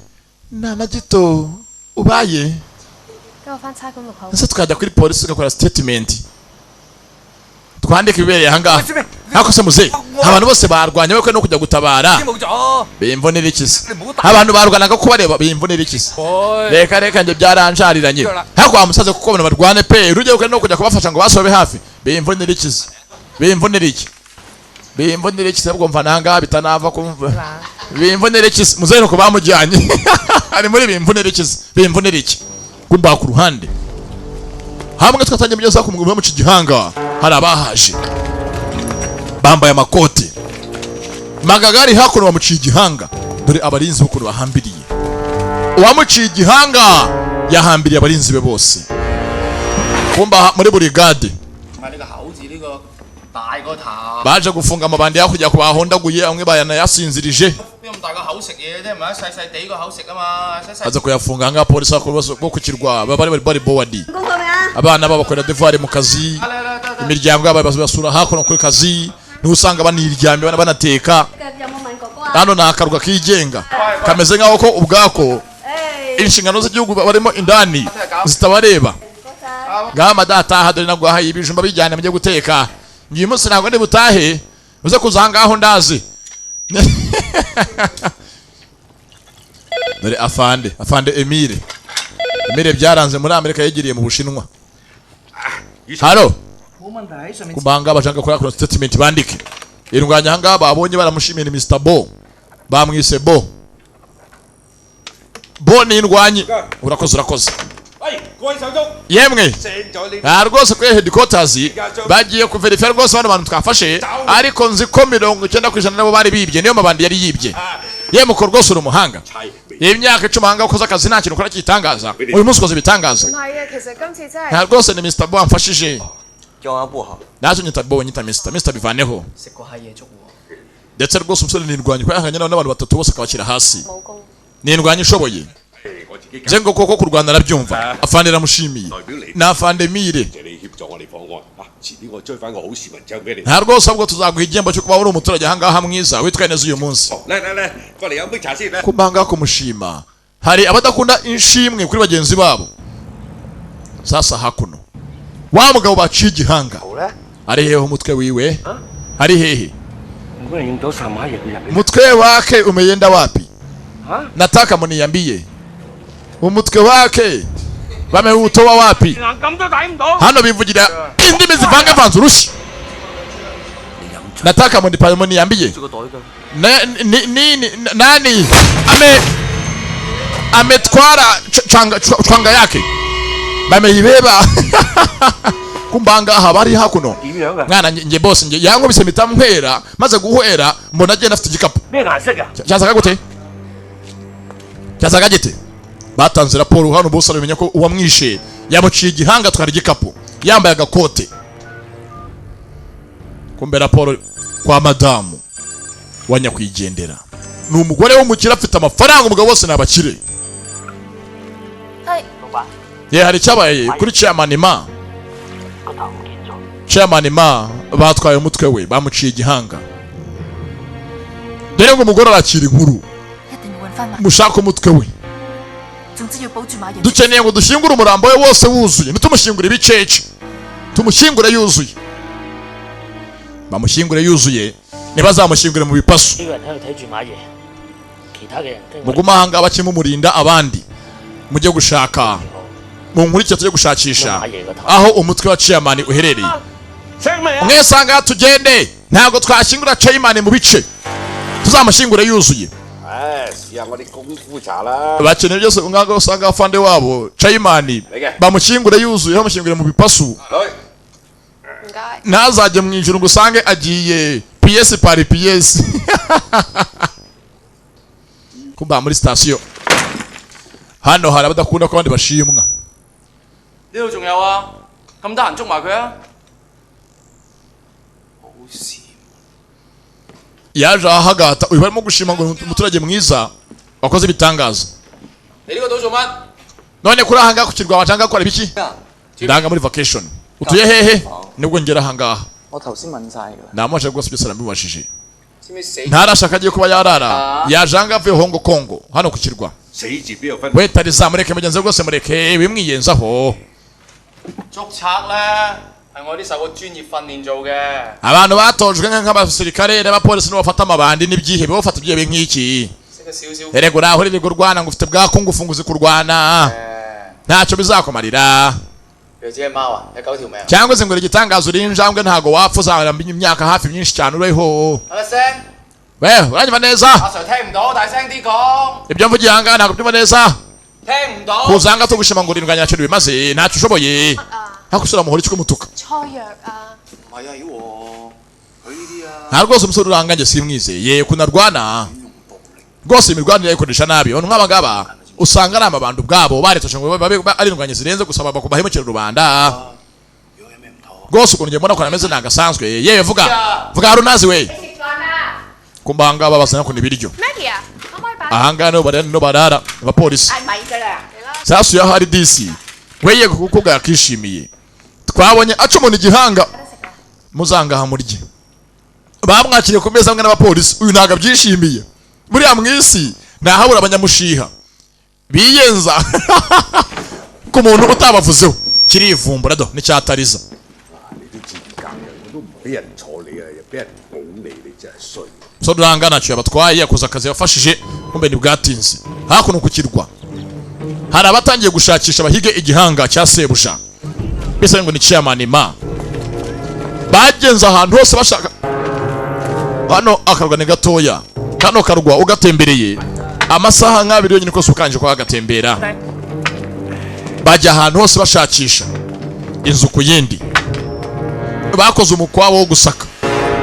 nta na gito ubaye ese tukajya kuri polisi tugakora statement twandika ibibereye ahangaha ariko se muze abantu bose barwanya we no kujya gutabara bimvonera ikisi abantu barwanaga ko bareba bimvonera ikisi reka nje byaranjariranye ariko amusaze kuko abantu barwane pe urugero no kujya kubafasha ngo basobe hafi bimvonera ikisi bimvonera iki ubwo mva nanga bitanava kumva bimvonera ikisi muze no kubamujyanye ari muri bimvonera iki kumba ku ruhande hamwe twatangiye mugeza ku mugabo mu Kigihanga hari abahaje bambaye amakoti magagari hakuno bamuciye igihanga dore abarinzi b'ukuntu bahambiriye uwamuciye igihanga yahambiriye abarinzi be bose kumba muri burigade baje gufunga amabandi yakujya kubahondaguye amwe bayana yasinzirije aza kuyafunga nga polisi bwo kukirwa bari bowadi abana babakorera devoir mu kazi imiryango yabo basura hakuno kuri kazi n'usanga baniryamye banateka hano nakaruga kigenga kameze nkaho ko ubwako inshingano z'igihugu barimo indani zitabareba ngama data hadore nagwa hayi ibijumba bijyana mujye guteka ngiye munsi ntago ndi butahe uze kuzanga aho ndazi dore afande Emile byaranze muri Amerika yegiriye mu Bushinwa haro kubanga bashaka gukora statement bandike irunganya hanga babonye baramushimira Mr. Bo bamwise Bo ni indwanyi urakoze yemwe rwose kuri headquarters bagiye kuverifya rwose abantu twafashe ariko nzi ko 90% nabo bari bibye niyo mabandi yari yibye yemwe ko rwose urumuhanga imyaka 10 hanga ukoza akazi nta kintu ukora kitangaza uyu munsi ukoze bitangaza rwose ni Mr. Bo amfashije nazo nyita Bo nyita Mr. bivaneho ndetse rwose umusore nindwanye kwahanganya n'abantu batatu bose akabakira hasi nindwanye ishoboye Zengo koko ku Rwanda arabyumva afande ramushimiye na afande Mire nta rwose ahubwo tuzaguha igihembo cyo kuba uri umuturage ahangaha mwiza witwaye neza uyu munsi kubanga kumushima hari abadakunda inshimwe kuri bagenzi babo sasa hakuno wa mugabo baciye igihanga ari hehe umutwe wiwe ari hehe umutwe wake umeyenda wapi nataka muniambie umutwe wake bameutoa wapi hano bivugira indimi zivangavanze urushi nataka muniambie nani ametwara changa yake bameibeba kumbanga habari hakuno mwana nje boss nje yango bise mitamhwera maze guhwera mbona agenda afite igikapu cyazaga gute cyazaga gite batanze raporo hano bose bamenya ko uwamwishe yamuciye igihanga twara igikapu yambaye agakote kumbe raporo kwa madamu wanyakwigendera ni umugore w'umukire afite amafaranga umugabo wose nabakire hari cyabaye kuri chairman ma batwaye umutwe we bamuciye igihanga dore ngo umugore arakira inkuru mushaka umutwe we dukeneye ngo dushyingure umurambo we wose wuzuye ntitumushyingure ibicece tumushyingure yuzuye bamushyingure yuzuye ntibazamushyingure mu bipasu muguma hanga bakimumurinda abandi mujye gushaka mu nkurikije tujye gushakisha aho umutwe wa chairman uherereye mwesanga tugende ntago twashyingura chairman mu bice tuzamushyingure yuzuye bakeneye byose umwanga usanga afande wabo Chayimani bamukingure yuzuye bamushyingure mu bipasu ntazajye mu ijuru ngo usange agiye PS pari PS kumba muri station hano hari abadakunda ko abandi bashimwa呢度仲有啊，咁得閒捉埋佢啊！好事。yaje ahagata uyu barimo gushima ngo umuturage mwiza wakoze ibitangaza. 你呢個島做乜？ none kuri ahanga ku kirwa wacanga gukora ibiki? ndanga muri vacation. utuye hehe? nibwo ngera ahanga. 我頭先問晒㗎啦。 namwaje rwose byose namubashije. 知唔知死？ ntarashaka agiye kuba yarara yajanga avuye Hongo Kongo hano ku kirwa. 死字邊有分？ we tariza mureke mugenzi rwose mureke bimwiyenzaho. 捉賊咧係我啲受過專業訓練做嘅。 abantu batojwe nk'abasirikare n'abapolisi n'abafata amabandi n'ibyihebe bafata ibyihebe nk'iki. 識得少少。 erego uraho riri kurwana ngo ufite bwa kungufu nguzi kurwana. ntacyo bizakumarira. 佢只係貓啊，有9條命。 cyangwa se ngo igitangazo uri injangwe ntago wapfa uzaramba imyaka hafi myinshi cyane uriho. 係咪聲？ we uranyumva neza? 阿 Sir 聽唔到，大聲啲講。 ibyo mvugiye aha ngaha ntabwo byumva neza. 聽唔到。 kuzanga tugushima ngo urindwa nyacyo bimaze ntacyo ushoboye. hakusura muhora icyo mutuka. 錯藥啊！ 唔係啊，妖喎，佢呢啲啊。 nta rwose umusore uranganje simwizeye kunarwana. rwose imirwanire yayikoresha nabi abantu nk'aba ngaba usanga ari amabandi ubwabo baretoshe ngo babe ari indwanye zirenze gusaba bakubahemukira rubanda. rwose ukuntu ngiye mbona ko nameze ntagasanzwe yewe vuga harunazi we. kumba aha ngaha babazana kuna ibiryo. aha ngaha niho barara abapolisi. sasuye aho ari disi weye kuko bwakishimiye twabonye aca umuntu igihanga muzangaha murye. bamwakiriye ku meza hamwe n'abapolisi uyu ntabwo abyishimiye. buriya mu isi ntahabura abanyamushiha biyenza ku muntu utabavuzeho kirivumbura do n'icyatariza. 俾人坐你啊，又俾人拱你，你真係衰。 so duranga ntacyo yabatwaye yakoze akazi yafashije kumbe ntibwatinze. hakuno ku kirwa hari abatangiye gushakisha bahige igihanga cya sebuja bisa ngo ni chairman ma bagenza ahantu hose bashaka. hano akarwa ni gatoya kano karwa ugatembereye amasaha nk'abiri yonyine kose ukanje kwa agatembera. bajya ahantu hose bashakisha inzu ku yindi. bakoze umukwabo wo gusaka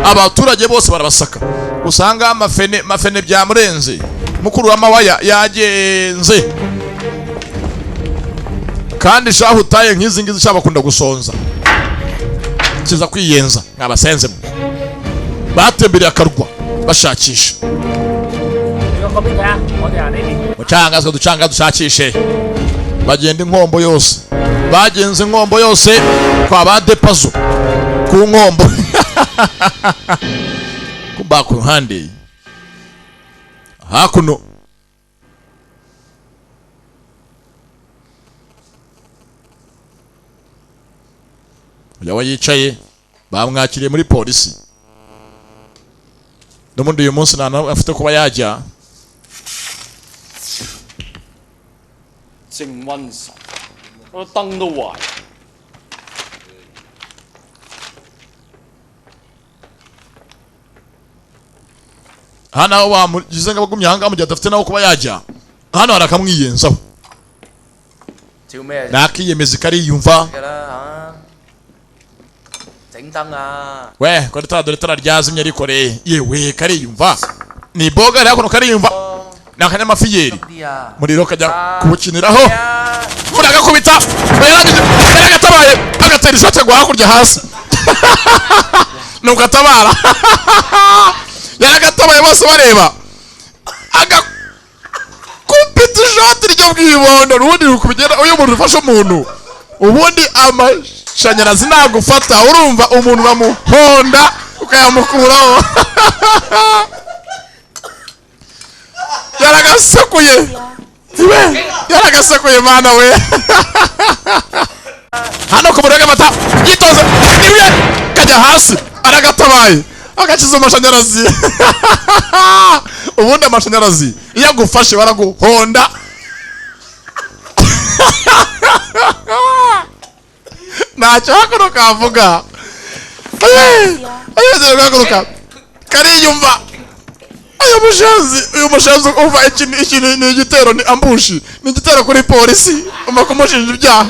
abaturage bose barabasaka. usanga amafene byamurenze mukuru w'amawaya yagenze kandi shaho utaye nk'izi ngizi cyabakunda gusonza kiza kwiyenza nk'abasenzemo. batembereye akarwa bashakisha. mucangazwa ducanga dushakishe bagenda inkombo yose. bagenze inkombo yose kwa badepazo ku nkombo. kumba ku ruhande hakuno yawe yicaye bamwakiriye muri polisi. n'ubundi uyu munsi nta afite kuba yajya. 正瘟神，我燈都壞。 hano aho bamugize nk'abagumye aha ngaha mu gihe adafite naho kuba yajya. hano hari akamwiyenzaho. 照咩？ nakiyemeza kariyumva. 㗎啦嚇，整燈啊！ we ko dore tara ryazimye rikoreye yewe kariyumva. ni boga rero kuno kariyumva. ni akanyamafiyeri muriro kajya kubukiniraho. muragakubita yaragatabaye agatera ishoti ngo hakurya hasi. nuko atabara. yaragatabaye bose bareba agakubita ishoti ryo bwibondo. ubundi rukubigera uyu muntu ufashe umuntu ubundi amashanyarazi nagufata urumva umuntu uramuhonda ukayamukuraho. yaragasakuye yaragasakuye mana we. hano ku murega mata yitoze niwe kajya hasi aragatabaye agakiza amashanyarazi. ubundi amashanyarazi iyo agufashe baraguhonda. ntacyo hakuno kavuga. ayeze gakuruka kariyumva uyu mushanzi uva iki ni igitero, ni ambushi, ni igitero kuri polisi umumushinja ibyaha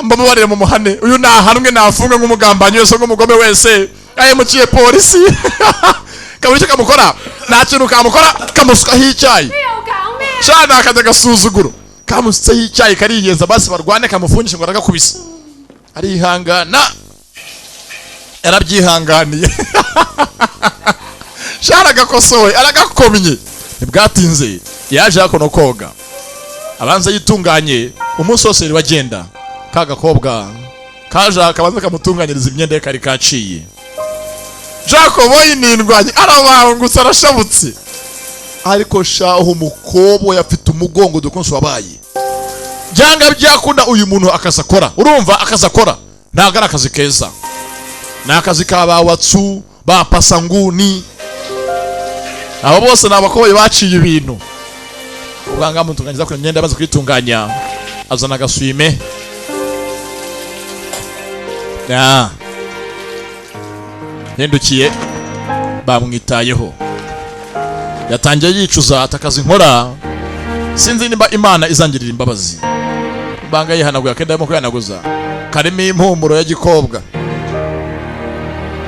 mbamubarire mu muhane. Uyu nahanwe nafunga nk'umugambanyi wese nk'umugome wese ahemukiye polisi. Kaburi cyo kamukora nta kintu kamukora, kamusukaho icyayi cyane akajya gasuzuguro, kamusutseho icyayi kariyenza basi barwane kamufungisha ngo aragakubise. Arihangana, yarabyihanganiye. Shara gakosoye aragakomye. Ntibwatinze yaje hakono koga, abanza yitunganye umunsi wose bagenda. Kagakobwa kaje akabanza kamutunganyiriza imyenda ye kari kaciye. Jacob yinindwanye arabangutse arashabutse, ariko shaho umukobwa yafite umugongo dukunse wabaye. Byanga byakunda uyu muntu akazakora. Urumva akazakora ntago ari akazi keza, ni akazi kabawatsu bapasanguni. Abo bose nabakoboye baciye ibintu. Ubanga mutunganyiza kuri imyenda amaze kwitunganya, azana agaswime. Hendukiye bamwitayeho, yatangiye yicuza atakaza inkora. Sinzi nimba Imana izangirira imbabazi. Banga yihanaguye akenda arimo kwihanaguza. Karimo impumuro ya gikobwa,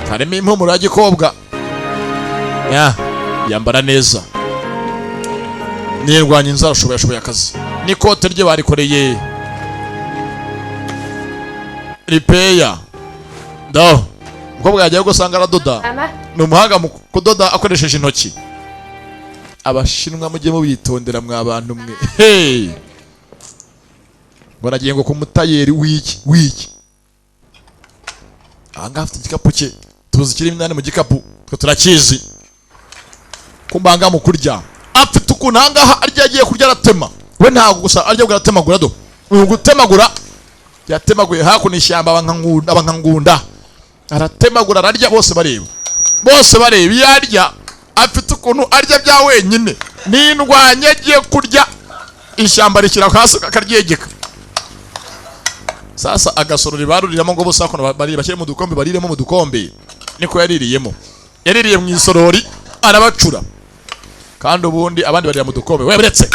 karimo impumuro ya gikobwa. Yambara neza, nirwanya inzara ashoboye akazi. N'ikote rye barikoreye ripeya. Umukobwa yagiye gusanga aradoda, ni umuhanga mu kudoda akoresheje intoki. Abashinwa mujye mubitondera mwa bantu mwe. Ngo nagiye ngo kumutayeri wiki. Anga afite igikapu cye, tuzi kiri imyanya mu gikapu, twe turakizi. Kumbanga mu kurya afite ukuntu ahangaha arya agiye kurya aratema. We ntago gusa arya guratemagura do, gutemagura yatemaguye hakuno ishyamba abankangunda. Aratemagura ararya bose bareba, yarya afite ukuntu arya bya wenyine. N'indwanya agiye kurya ishyamba rikira hasi akaryegeka. Sasa agasorori baruriramo ngo bose hakuno bashyire mu dukombe, bariremo mu dukombe. Niko yaririyemo, yaririye mu isorori arabacura. Kandi ubundi abandi barira mu dukombe. We buretse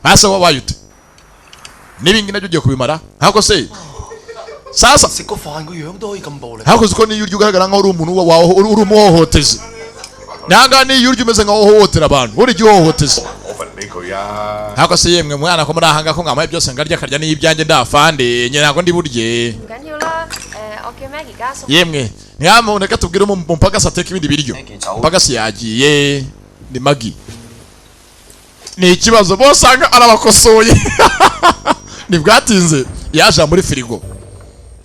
hasa wabayute nibingi nabyo ugiye kubimara. Hako se sasa siko fango yomdo ikambole. Hako ziko ni yuryo ugaragara nka uri umuntu waho uri umuhohotezi. Nanga ni yuryo umeze nka hohotera abantu, uri gihohotezi. Hako se yemwe mwana ko muri ahanga ko ngamaye byose ngarya karya ni ibyanjye ndafande nyina ngo ndi burye. Yemwe nyama uneka tubwire mu mpaka sateka ibindi biryo. Mpaka si yagiye ni magi. Ni ikibazo bose anga arabakosoye. Nibwatinze yaje muri firigo.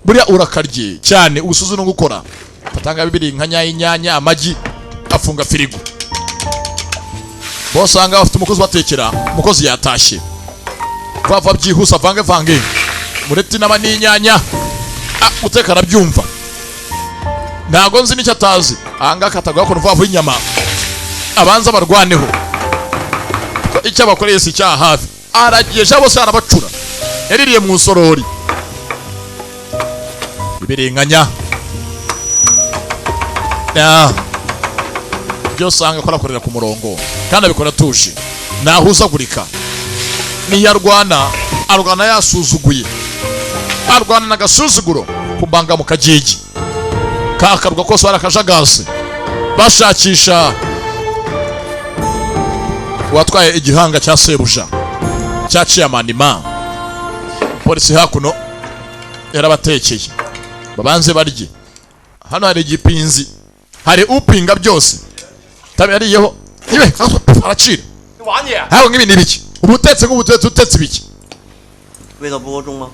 Buriya urakarye cyane usuzu no gukora. Patanga bibiri nkanya inyanya amagi afunga firigo. Bose anga afite umukozi batekera, umukozi yatashye. Vava byihuse vange mureti nama n'inyanya. Uteka arabyumva. Ntago nzi nicyo atazi. Anga katagwa ko vavu inyama. Abanza barwaneho. Icyo abakoreye si cya hafi. Aragiye bose arabacura. Yaririye mu sorori. Ibirenganya. Byose anga korakorera ku murongo. Kandi abikora tushi. Nahuzagurika. Niyarwana, arwana yasuzuguye. Arwana nagasuzuguro kumbanga mu kajiji. Kakarwa kose barakajagase. Bashakisha watwaye igihanga cya sebuja cyaciye amanima. Polisi hakuno yarabatekeye babanze barye. Hano hari igipinzi, hari upinga byose tabi yariyeho ibe aracira. Hawo ngibi nibiki ubutetse nk'ubutetse utetse ibiki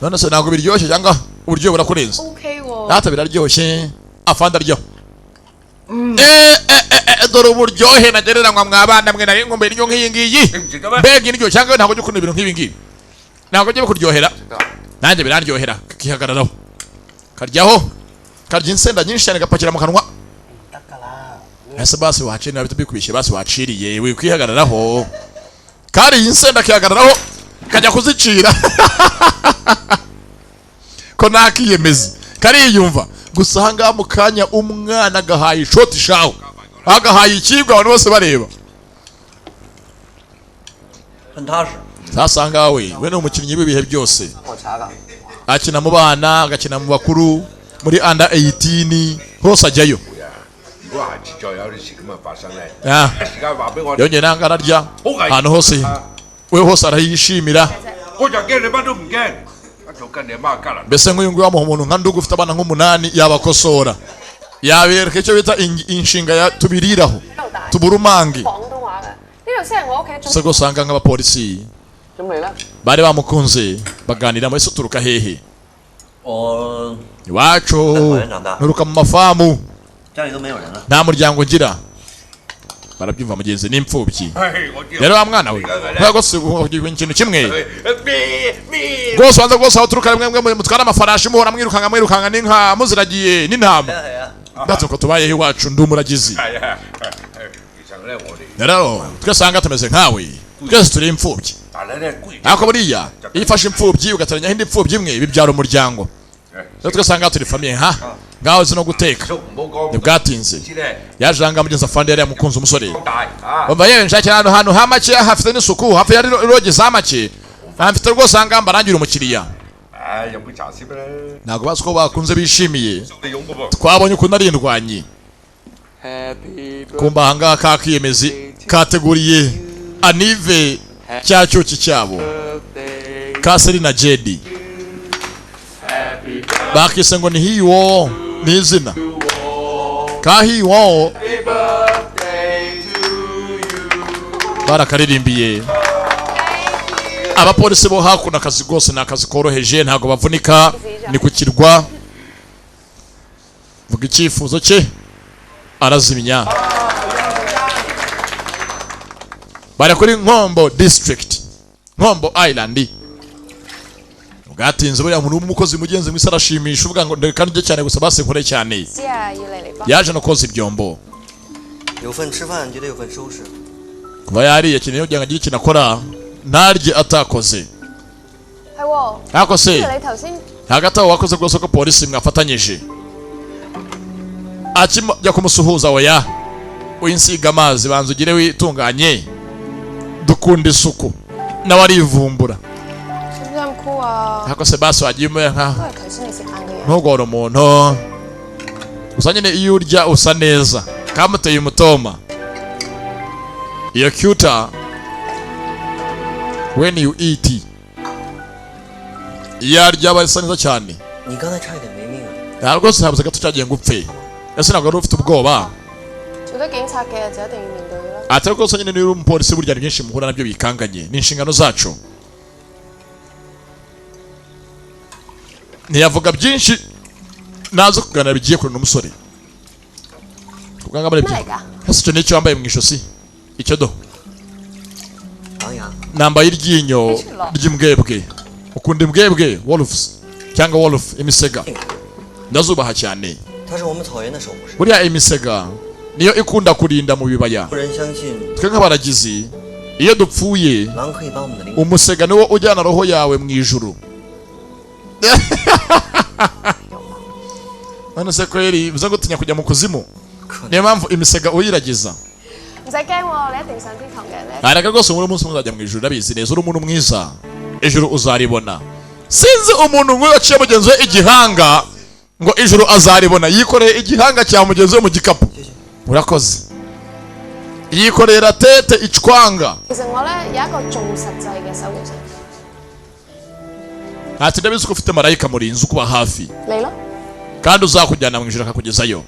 none se ntago biryoshye cyangwa uburyo burakurenza. Data biraryoshye afanda ryo. Dore uburyohe nagereranywa mwabana mwe nari ngombe iryo nk'iyi ngiyi. Mbega iryo cyangwa ntago cyo kuntu ibintu nk'ibi ngibi ntago cyo kuryohera. Nanjye biraryohera kihagararaho karyaho karya insenda nyinshi cyane gapakira mu kanwa. Ese basi waciye nabito bikubishye basi waciriye we kwihagararaho. Kari insenda kihagararaho kajya kuzicira. Ko nakiyemeze kari yumva gusa hanga mu kanya umwana gahaye shoti shaho agahaye ikigwa abantu bose bareba. zasanga we ni umukinnyi w'ibihe byose akina mu bana agakina mu bakuru muri under 18 hose ajyayo yongeye nanga ararya ahantu hose we hose arayishimira mbese nk'uyu nguyu wamuha umuntu nka ndugu ufite abana nk'umunani yabakosora yabereka icyo bita inshinga ya tubiriraho tuburumange gusa usanga nk'abapolisi bari bamukunze baganira muri uturuka hehe iwacu nturuka mu mafamu nta muryango ngira barabyumva mugenzi n'imfubyi rero wa mwana we ntabwo se ikintu kimwe rwose wanza rwose aho turuka rimwe mutwara amafarashi muhora mwirukanga n'inka muziragiye n'intama ndatse ko tubayeho iwacu ndi umuragizi rero twesanga tumeze nkawe twese turi imfubyi ariko buriya iyo ufashe imfubyi ugateranyaho indi mfubyi imwe bibyara umuryango rero twesanga turi famiye ngaho uzi no guteka ntibwatinze yaje ahangaha mugenzi afande yari yamukunze umusore bumva yewe nshakira ahantu hamake hafite n'isuku hafi ya roge za make hafite rwose ahangaha mbarangira umukiriya ntabwo bazi ko bakunze bishimiye twabonye ukuntu ari indwanyi kumva ahangaha kakiyemezi kateguriye anive cya cyuki cyabo kaseri na jedi bakise ngo ni hiwo ni izina kahiwo barakaririmbiye abapolisi bo hakuno akazi rwose ni akazi koroheje ntabwo bavunika ni ku kirwa vuga icyifuzo cye arazimya bari kuri Nkombo district Nkombo island bwatinze buriya muntu w'umukozi mugenzi mwise arashimisha uvuga ngo ndeka njye cyane gusa base nkore cyane yaje no koza ibyombo kuba yariye kintu yo byanga gikina akora ntarye atakoze ako se hagati aho wakoze rwose ko polisi mwafatanyije akijya kumusuhuza oya winsiga amazi banza ugire witunganye dukunda isuku nawe arivumbura hako se basi wagiye umwe nka ntugora umuntu gusa nyine iyo urya usa neza kamuteye umutoma iyo cuter when you eat iyo arya aba isa neza cyane ntabwo rwose ntabwo gato cyagiye ngo upfe ese ntabwo wari ufite ubwoba atari rwose nyine niba umupolisi burya ni byinshi muhura nabyo bikanganye ni inshingano zacu ntiyavuga byinshi nazo kuganira bigiye kure n'umusore kubwanga barebye hasi cyo nicyo wambaye mu ishosi icyo do nambaye iryinyo ry'imbwebwe ukunda imbwebwe wolves cyangwa wolf imisega ndazubaha cyane buriya imisega niyo ikunda kurinda mu bibaya twe nk'abaragizi iyo dupfuye umusega niwo ujyana roho yawe mu ijuru none se ko yari biza gutinya kujya mu kuzimu niyo mpamvu imisega uyiragiza areka rwose muri umunsi muzajya mu ijuru urabizi neza uri umuntu mwiza ijuru uzaribona sinzi umuntu nk'uyu waciye mugenzi we igihanga ngo ijuru azaribona yikoreye igihanga cya mugenzi we mu gikapu urakoze yikorera tete icwanga ati ndabizi ko ufite marayika murinzi ukuba hafi kandi uzakujyana mu ijuru akakugezayo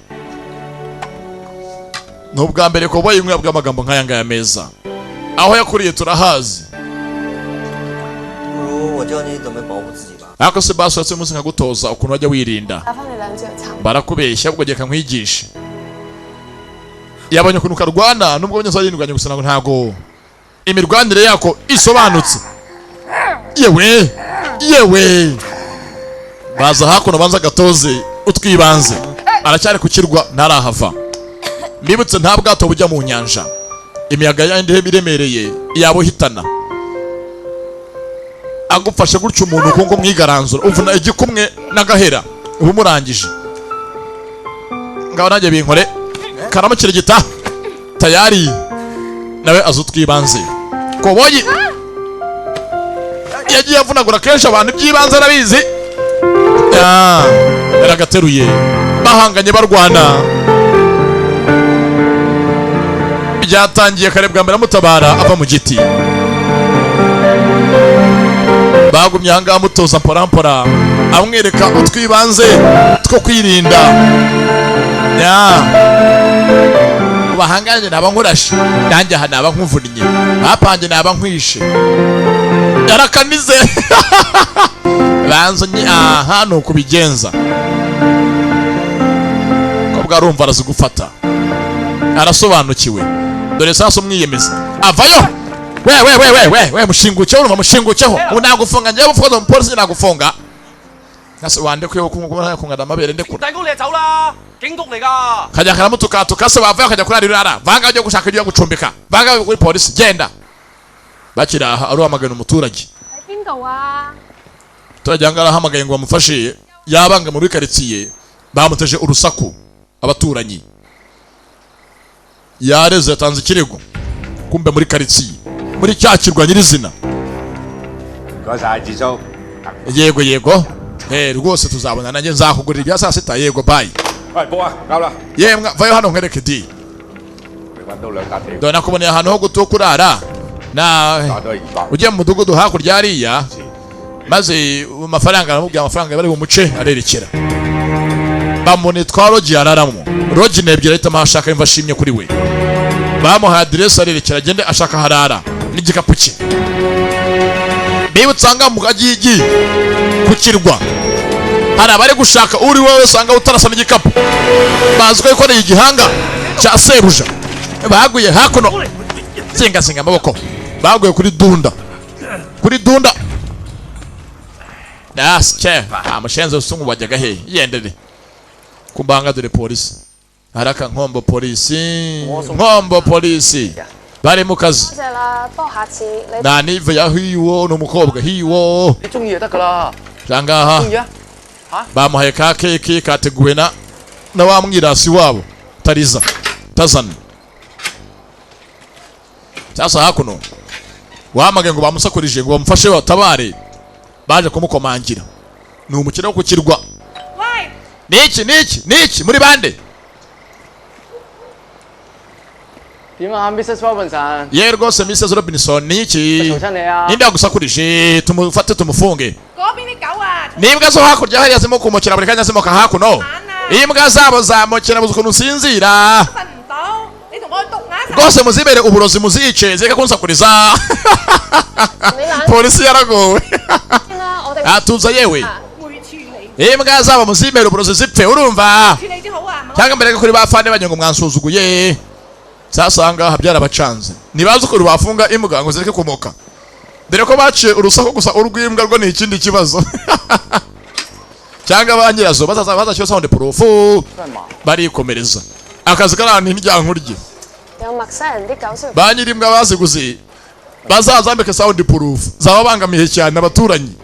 ni ubwa mbere ko boye umwe bw'amagambo nk'aya ngaya meza aho yakuriye turahazi ariko se bashatse umunsi nkagutoza ukuntu wajya wirinda barakubeshya ubwo geka nkwigishe yabonye ukuntu karwana nubwo nyine zarindwanye gusa ntago imirwanire yako isobanutse yewe baza hakuno banza gatoze utwibanze aracyari kukirwa ntarahava mbibutse nta bwato bujya mu nyanja imiyaga yandi iremereye yabo hitana agufashe gutyo umuntu kungo mwigaranzura uvuna igikumwe n'agahera ubu murangije ngaho nanjye binkore karamukira gita tayari nawe azutwibanze koboyi yagiye avunagura kenshi abantu by'ibanze arabizi. Yaragateruye bahanganye barwana. Byatangiye kare bwa mbere amutabara ava mu giti. Bagumye hanga amutoza mpora amwereka utwibanze two kwirinda. Bahanganye naba nkurashe nanjye aha naba nkuvunnye bapange naba nkwishe yarakanize. Banzanye aha nuko bigenza ko bwarumva arazigufata arasobanukiwe. Dore sasa umwiyemeza avayo. We mushingukeho urumva mushingukeho unagufunga njye bufuza umupolisi nagufunga. Nase wande kwiyo kungana amabere ndekura. Kajya karamutuka se bavayo kajya kurari rara. Vanga byo gushaka ibyo gucumbika. Vanga kuri polisi genda. Bakira aha ari amagana umuturage. Turajyanga arahamagaye ngo bamufashe yabanga muri karitsiye bamuteje urusaku abaturanyi. Yareze yatanze ikirego kumbe muri karitsiye muri cyakirwa nyirizina. Yego rwose tuzabona nanjye nzakugurira ibya saa sita. Yego bye. Yemwe vayo hano nkereke di. Dona kubonera hano ho gutukurara na ujye mu mudugudu hakurya hariya maze amafaranga aramubwira amafaranga bari bumuce arerekera. Bamunitwa Rogi yararamo. Rogi nebyira ahita amashaka imva ashimye kuri we. Bamuha address arerekera agende ashaka harara n'igikapu cye. Bibutsanga mu gagigi kukirwa. Hari abari gushaka uri wowe sanga utarasa n'igikapu. Bazwe ko ari igihanga cya sebuja. Baguye hakuno. Singa amaboko. Baguye kuri dunda. Naske amushenze usungu wajyaga he yendere kumbanga dore polisi. Haraka nkombo polisi bari mu kazi. Nani vya hiwo n'umukobwa hiwo jangaha bamuhaye ka keke kateguwe na wa mwirasi wabo tazana. Sasa hakuno wamage ngo bamusakurije ngo bamufashe batabare. Baje kumukomangira ni umukino wo kukirwa. Niki muri bande. Ye rwose Mrs. Robinson niki ninda gusakurije tumufate tumufunge. Nimbwa zo hakurya hariya zimo kumukira buri kanya zimo hakuno. Imbwa zabo zamukira buzukuntu sinzira. Rwose muzibere uburozi muzice zeka kunsakuriza. Polisi yaragowe. Atuza yewe. Imbwa zabo muzibere uburozi zipfe urumva. Cyangwa mbere kuri bafande banyengo mwansuzuguye. Sasa ngaha byarabacanze. Nibaza ko rubafunga imbwa ngo zireke kumoka. Dore ko baciye urusako gusa urw'imbwa rwo ni ikindi kibazo. Cyangwa banyirazo bazaza cyo sound proof barikomereza. Akazi karani n'ijyankurye. Banyirimbwa baziguze bazazambeke sound proof zaba bangamiye cyane abaturanyi.